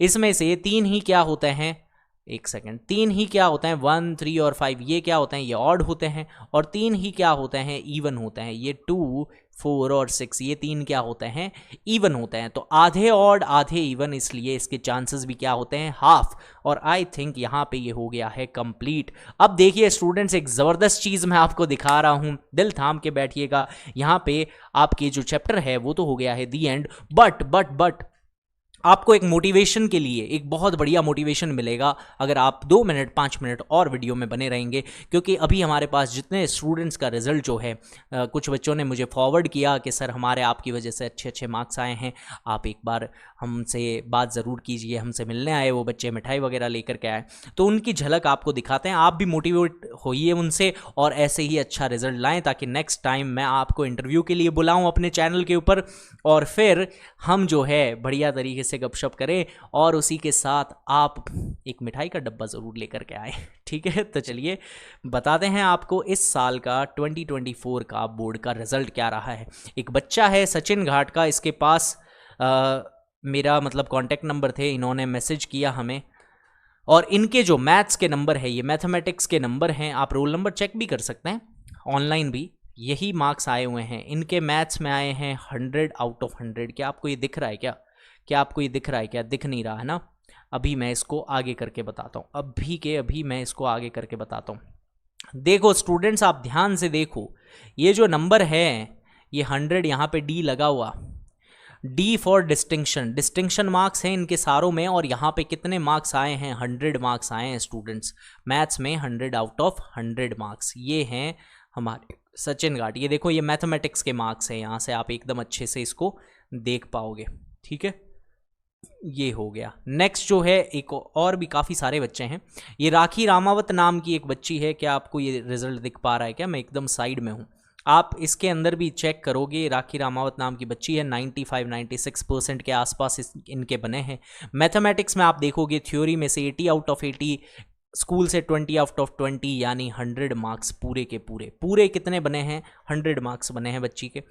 Speaker 1: इसमें से 3 ही क्या होते हैं, एक सेकंड, 3 ही क्या होते हैं, 1 3 और 5, ये क्या होते हैं, ये ऑड होते हैं। और 3 ही क्या होते हैं, इवन होते हैं, ये 2 4 और 6, ये 3 क्या होते हैं, इवन होते हैं। तो आधे ऑड आधे इवन, इसलिए इसके चांसेस भी क्या होते हैं, हाफ। और आई थिंक यहाँ पे ये हो गया है कंप्लीट। अब देखिए स्टूडेंट्स, एक ज़बरदस्त चीज़ मैं आपको दिखा रहा हूँ, दिल थाम के बैठिएगा। यहाँ पे आपके जो चैप्टर है वो तो हो गया है दी एंड, बट आपको एक मोटिवेशन के लिए एक बहुत बढ़िया मोटिवेशन मिलेगा अगर आप 2 मिनट 5 मिनट और वीडियो में बने रहेंगे, क्योंकि अभी हमारे पास जितने स्टूडेंट्स का रिजल्ट जो है, कुछ बच्चों ने मुझे फॉरवर्ड किया कि सर हमारे आपकी वजह से अच्छे मार्क्स आए हैं, आप एक बार हमसे बात ज़रूर कीजिए। हमसे मिलने आए वो बच्चे, मिठाई वगैरह लेकर के आए, तो उनकी झलक आपको दिखाते हैं। आप भी मोटिवेट होइए उनसे और ऐसे ही अच्छा रिजल्ट लाएँ, ताकि नेक्स्ट टाइम मैं आपको इंटरव्यू के लिए बुलाऊँ अपने चैनल के ऊपर, और फिर हम जो है बढ़िया तरीके से से गपशप करें और उसी के साथ आप एक मिठाई का डब्बा ज़रूर लेकर के आए। ठीक है, तो चलिए बताते हैं आपको इस साल का 2024 का बोर्ड का रिजल्ट क्या रहा है। एक बच्चा है सचिन घाट का, इसके पास मेरा मतलब कॉन्टैक्ट नंबर थे, इन्होंने मैसेज किया हमें और इनके जो मैथ्स के नंबर है, ये मैथमेटिक्स के नंबर हैं, आप रोल नंबर चेक भी कर सकते हैं ऑनलाइन भी, यही मार्क्स आए हुए हैं इनके। मैथ्स में आए हैं 100 आउट ऑफ 100। क्या आपको ये दिख रहा है? क्या आपको ये दिख रहा है? क्या दिख नहीं रहा है ना? अभी मैं इसको आगे करके बताता हूँ, अभी मैं इसको आगे करके बताता हूँ। देखो स्टूडेंट्स, आप ध्यान से देखो, ये जो नंबर है ये 100, यहाँ पे डी लगा हुआ, डी फॉर डिस्टिंक्शन मार्क्स हैं इनके सारों में। और यहाँ पे कितने मार्क्स आए हैं? 100 मार्क्स आए हैं स्टूडेंट्स मैथ्स में, 100 आउट ऑफ 100 मार्क्स। ये हैं हमारे सचिन घाट। ये देखो, ये मैथमेटिक्स के मार्क्स हैं, यहाँ से आप एकदम अच्छे से इसको देख पाओगे। ठीक है, ये हो गया। नेक्स्ट जो है, एक और भी काफ़ी सारे बच्चे हैं। ये राखी रामावत नाम की एक बच्ची है, क्या आपको ये रिजल्ट दिख पा रहा है? क्या मैं एकदम साइड में हूँ, आप इसके अंदर भी चेक करोगे। राखी रामावत नाम की बच्ची है, 95-96% के आसपास इनके बने हैं। मैथमेटिक्स में आप देखोगे थ्योरी में से 80 आउट ऑफ 80, स्कूल से 20 आउट ऑफ 20, यानी 100 मार्क्स पूरे के पूरे कितने बने हैं? 100 मार्क्स बने हैं बच्ची के।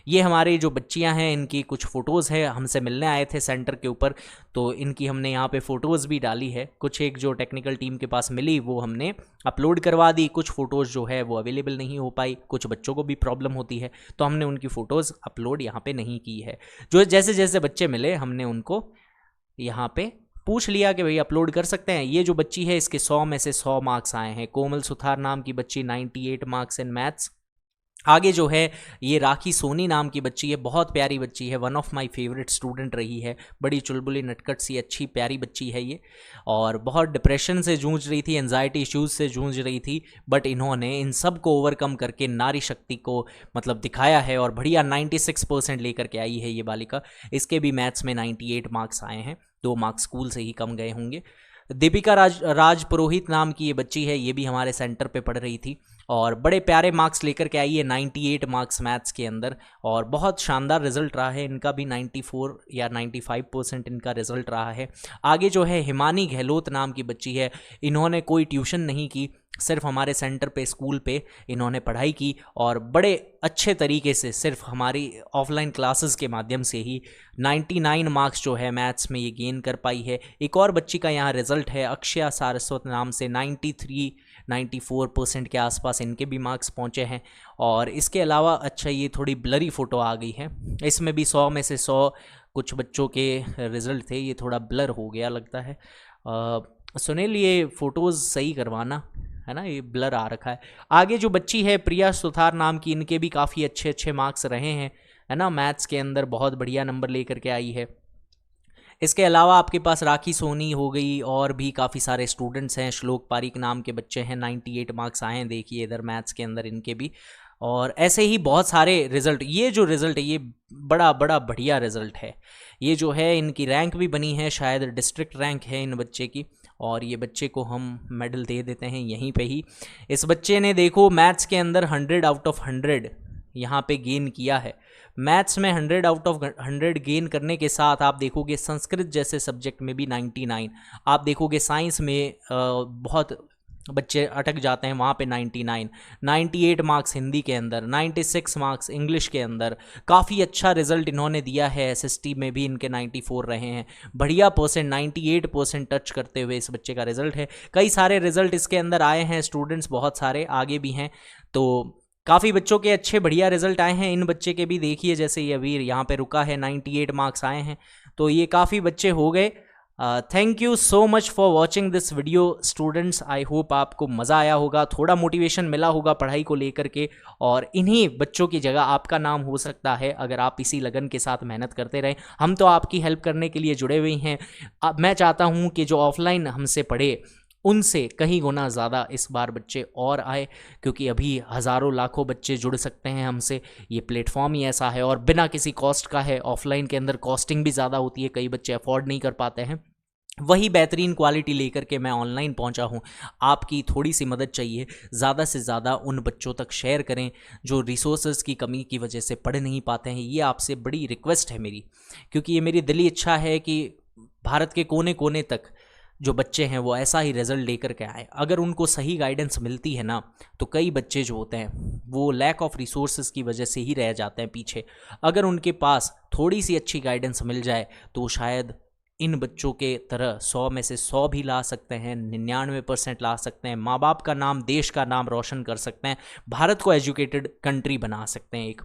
Speaker 1: ये हमारी जो बच्चियां हैं इनकी कुछ फ़ोटोज़ है, हमसे मिलने आए थे सेंटर के ऊपर, तो इनकी हमने यहाँ पे फ़ोटोज़ भी डाली है। कुछ एक जो टेक्निकल टीम के पास मिली वो हमने अपलोड करवा दी, कुछ फ़ोटोज़ जो है वो अवेलेबल नहीं हो पाई, कुछ बच्चों को भी प्रॉब्लम होती है तो हमने उनकी फ़ोटोज़ अपलोड यहाँ पर नहीं की है। जो जैसे जैसे बच्चे मिले हमने उनको यहाँ पे पूछ लिया कि भाई अपलोड कर सकते हैं। ये जो बच्ची है इसके 100 में से 100 मार्क्स आए हैं। कोमल सुथार नाम की बच्ची, 98 मार्क्स इन मैथ्स। आगे जो है ये राखी सोनी नाम की बच्ची है, बहुत प्यारी बच्ची है, one of my favourite student रही है, बड़ी चुलबुली नटखट सी अच्छी प्यारी बच्ची है ये, और बहुत डिप्रेशन से जूझ रही थी, एंजाइटी इश्यूज से जूझ रही थी, बट इन्होंने इन सब को ओवरकम करके नारी शक्ति को मतलब दिखाया है और बढ़िया 96% लेकर के आई है ये बालिका। इसके भी मैथ्स में 98 मार्क्स आए हैं, 2 मार्क्स स्कूल से ही कम गए होंगे। दीपिका राज पुरोहित नाम की ये बच्ची है, ये भी हमारे सेंटर पे पढ़ रही थी और बड़े प्यारे मार्क्स लेकर के आई है, 98 मार्क्स मैथ्स के अंदर, और बहुत शानदार रिजल्ट रहा है इनका भी, 94 या 95% इनका रिजल्ट रहा है। आगे जो है हिमानी गहलोत नाम की बच्ची है, इन्होंने कोई ट्यूशन नहीं की, सिर्फ हमारे सेंटर पे स्कूल पे इन्होंने पढ़ाई की और बड़े अच्छे तरीके से सिर्फ हमारी ऑफलाइन क्लासेस के माध्यम से ही 99 मार्क्स जो है मैथ्स में ये गेन कर पाई है। एक और बच्ची का यहाँ रिजल्ट है अक्षया सारस्वत नाम से, 93-94% के आसपास इनके भी मार्क्स पहुँचे हैं। और इसके अलावा अच्छा ये थोड़ी ब्लरी फ़ोटो आ गई है, इसमें भी 100 में से 100 कुछ बच्चों के रिज़ल्ट थे, ये थोड़ा ब्लर हो गया लगता है। सुनील ये फ़ोटोज़ सही करवाना है ना, ये ब्लर आ रखा है। आगे जो बच्ची है प्रिया सुथार नाम की, इनके भी काफ़ी अच्छे अच्छे मार्क्स रहे हैं, है ना, मैथ्स के अंदर बहुत बढ़िया नंबर लेकर के आई है। इसके अलावा आपके पास राखी सोनी हो गई और भी काफ़ी सारे स्टूडेंट्स हैं, श्लोक पारिक नाम के बच्चे हैं, 98 मार्क्स आए हैं, देखिए इधर मैथ्स के अंदर इनके भी, और ऐसे ही बहुत सारे रिज़ल्ट। ये जो रिज़ल्ट है ये बड़ा बढ़िया रिज़ल्ट है, ये जो है इनकी रैंक भी बनी है, शायद डिस्ट्रिक्ट रैंक है इन बच्चे की, और ये बच्चे को हम मेडल दे देते हैं यहीं पे ही। इस बच्चे ने देखो मैथ्स के अंदर 100 आउट ऑफ 100 यहाँ पे गेन किया है। मैथ्स में 100 आउट ऑफ 100 गेन करने के साथ आप देखोगे संस्कृत जैसे सब्जेक्ट में भी 99, आप देखोगे साइंस में बहुत बच्चे अटक जाते हैं, वहाँ पे 99, 98 मार्क्स हिंदी के अंदर, 96 मार्क्स इंग्लिश के अंदर, काफ़ी अच्छा रिजल्ट इन्होंने दिया है। एसएसटी में भी इनके 94 रहे हैं, बढ़िया परसेंट 98% टच करते हुए इस बच्चे का रिजल्ट है। कई सारे रिजल्ट इसके अंदर आए हैं, स्टूडेंट्स बहुत सारे आगे भी हैं, तो काफ़ी बच्चों के अच्छे बढ़िया रिजल्ट आए हैं। इन बच्चे के भी देखिए, जैसे ये अभी यहाँ पे रुका है 98 मार्क्स आए हैं, तो ये काफ़ी बच्चे हो गए। Thank you so much for watching this video students, I hope आपको मज़ा आया होगा, थोड़ा मोटिवेशन मिला होगा पढ़ाई को लेकर के, और इन्हीं बच्चों की जगह आपका नाम हो सकता है अगर आप इसी लगन के साथ मेहनत करते रहें। हम तो आपकी हेल्प करने के लिए जुड़े हुए हैं। अब मैं चाहता हूँ कि जो ऑफलाइन हमसे पढ़े उनसे कहीं गुना ज़्यादा इस बार बच्चे और आए, क्योंकि अभी हज़ारों लाखों बच्चे जुड़ सकते हैं हमसे, ये प्लेटफॉर्म ही ऐसा है और बिना किसी कॉस्ट का है। ऑफलाइन के अंदर कॉस्टिंग भी ज़्यादा होती है, कई बच्चे अफोर्ड नहीं कर पाते हैं, वही बेहतरीन क्वालिटी लेकर के मैं ऑनलाइन पहुंचा हूं। आपकी थोड़ी सी मदद चाहिए, ज़्यादा से ज़्यादा उन बच्चों तक शेयर करें जो रिसोर्सेज की कमी की वजह से पढ़ नहीं पाते हैं। ये आपसे बड़ी रिक्वेस्ट है मेरी, क्योंकि ये मेरी दिली इच्छा है कि भारत के कोने कोने तक जो बच्चे हैं वो ऐसा ही रिजल्ट लेकर के आए। अगर उनको सही गाइडेंस मिलती है ना, तो कई बच्चे जो होते हैं वो लैक ऑफ रिसोर्सेज की वजह से ही रह जाते हैं पीछे। अगर उनके पास थोड़ी सी अच्छी गाइडेंस मिल जाए तो शायद इन बच्चों के तरह 100 में से 100 भी ला सकते हैं, 99% ला सकते हैं, माँ बाप का नाम, देश का नाम रोशन कर सकते हैं, भारत को एजुकेटेड कंट्री बना सकते हैं एक।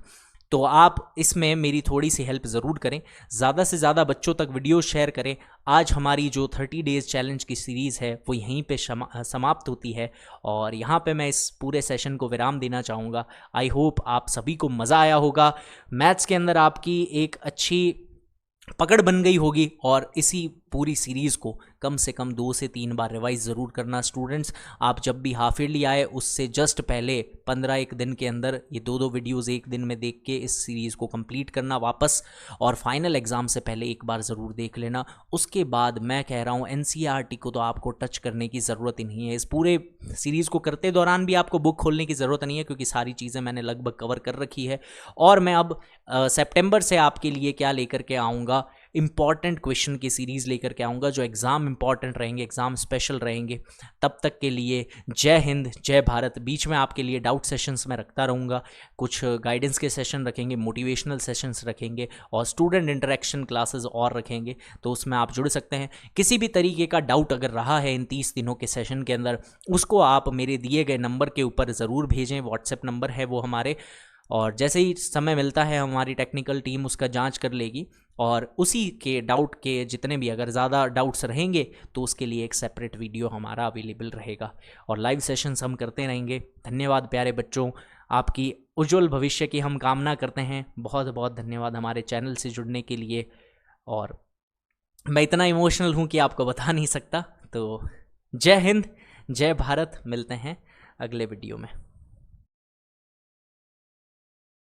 Speaker 1: तो आप इसमें मेरी थोड़ी सी हेल्प ज़रूर करें, ज़्यादा से ज़्यादा बच्चों तक वीडियो शेयर करें। आज हमारी जो 30 डेज़ चैलेंज की सीरीज़ है वो यहीं पे समाप्त होती है और यहाँ पे मैं इस पूरे सेशन को विराम देना चाहूँगा। आई होप आप सभी को मज़ा आया होगा, मैथ्स के अंदर आपकी एक अच्छी पकड़ बन गई होगी और इसी पूरी सीरीज़ को कम से कम 2 से 3 बार रिवाइज ज़रूर करना स्टूडेंट्स। आप जब भी हाफ ईयरली आए उससे जस्ट पहले 15 दिन के अंदर ये 2 वीडियोज़ एक दिन में देख के इस सीरीज़ को कंप्लीट करना वापस, और फाइनल एग्ज़ाम से पहले एक बार ज़रूर देख लेना। उसके बाद मैं कह रहा हूँ NCERT को तो आपको टच करने की ज़रूरत ही नहीं है। इस पूरे सीरीज़ को करते दौरान भी आपको बुक खोलने की ज़रूरत नहीं है क्योंकि सारी चीज़ें मैंने लगभग कवर कर रखी है। और मैं अब सितंबर से आपके लिए क्या लेकर के आऊँगा, इंपॉर्टेंट क्वेश्चन की सीरीज़ लेकर के आऊँगा जो एग्ज़ाम इंपॉर्टेंट रहेंगे, एग्ज़ाम स्पेशल रहेंगे। तब तक के लिए जय हिंद, जय भारत। बीच में आपके लिए डाउट सेशंस मैं रखता रहूँगा, कुछ गाइडेंस के सेशन रखेंगे, मोटिवेशनल सेशंस रखेंगे और स्टूडेंट इंटरेक्शन क्लासेस और रखेंगे, तो उसमें आप जुड़ सकते हैं। किसी भी तरीके का डाउट अगर रहा है इन 30 दिनों के सेशन के अंदर, उसको आप मेरे दिए गए नंबर के ऊपर ज़रूर भेजें। व्हाट्सएप नंबर है वो हमारे, और जैसे ही समय मिलता है हमारी टेक्निकल टीम उसका जांच कर लेगी और उसी के डाउट के जितने भी अगर ज़्यादा डाउट्स रहेंगे तो उसके लिए एक सेपरेट वीडियो हमारा अवेलेबल रहेगा और लाइव सेशंस हम करते रहेंगे। धन्यवाद प्यारे बच्चों, आपकी उज्जवल भविष्य की हम कामना करते हैं। बहुत बहुत धन्यवाद हमारे चैनल से जुड़ने के लिए। और मैं इतना इमोशनल हूँ कि आपको बता नहीं सकता। तो जय हिंद, जय भारत। मिलते हैं अगले वीडियो में।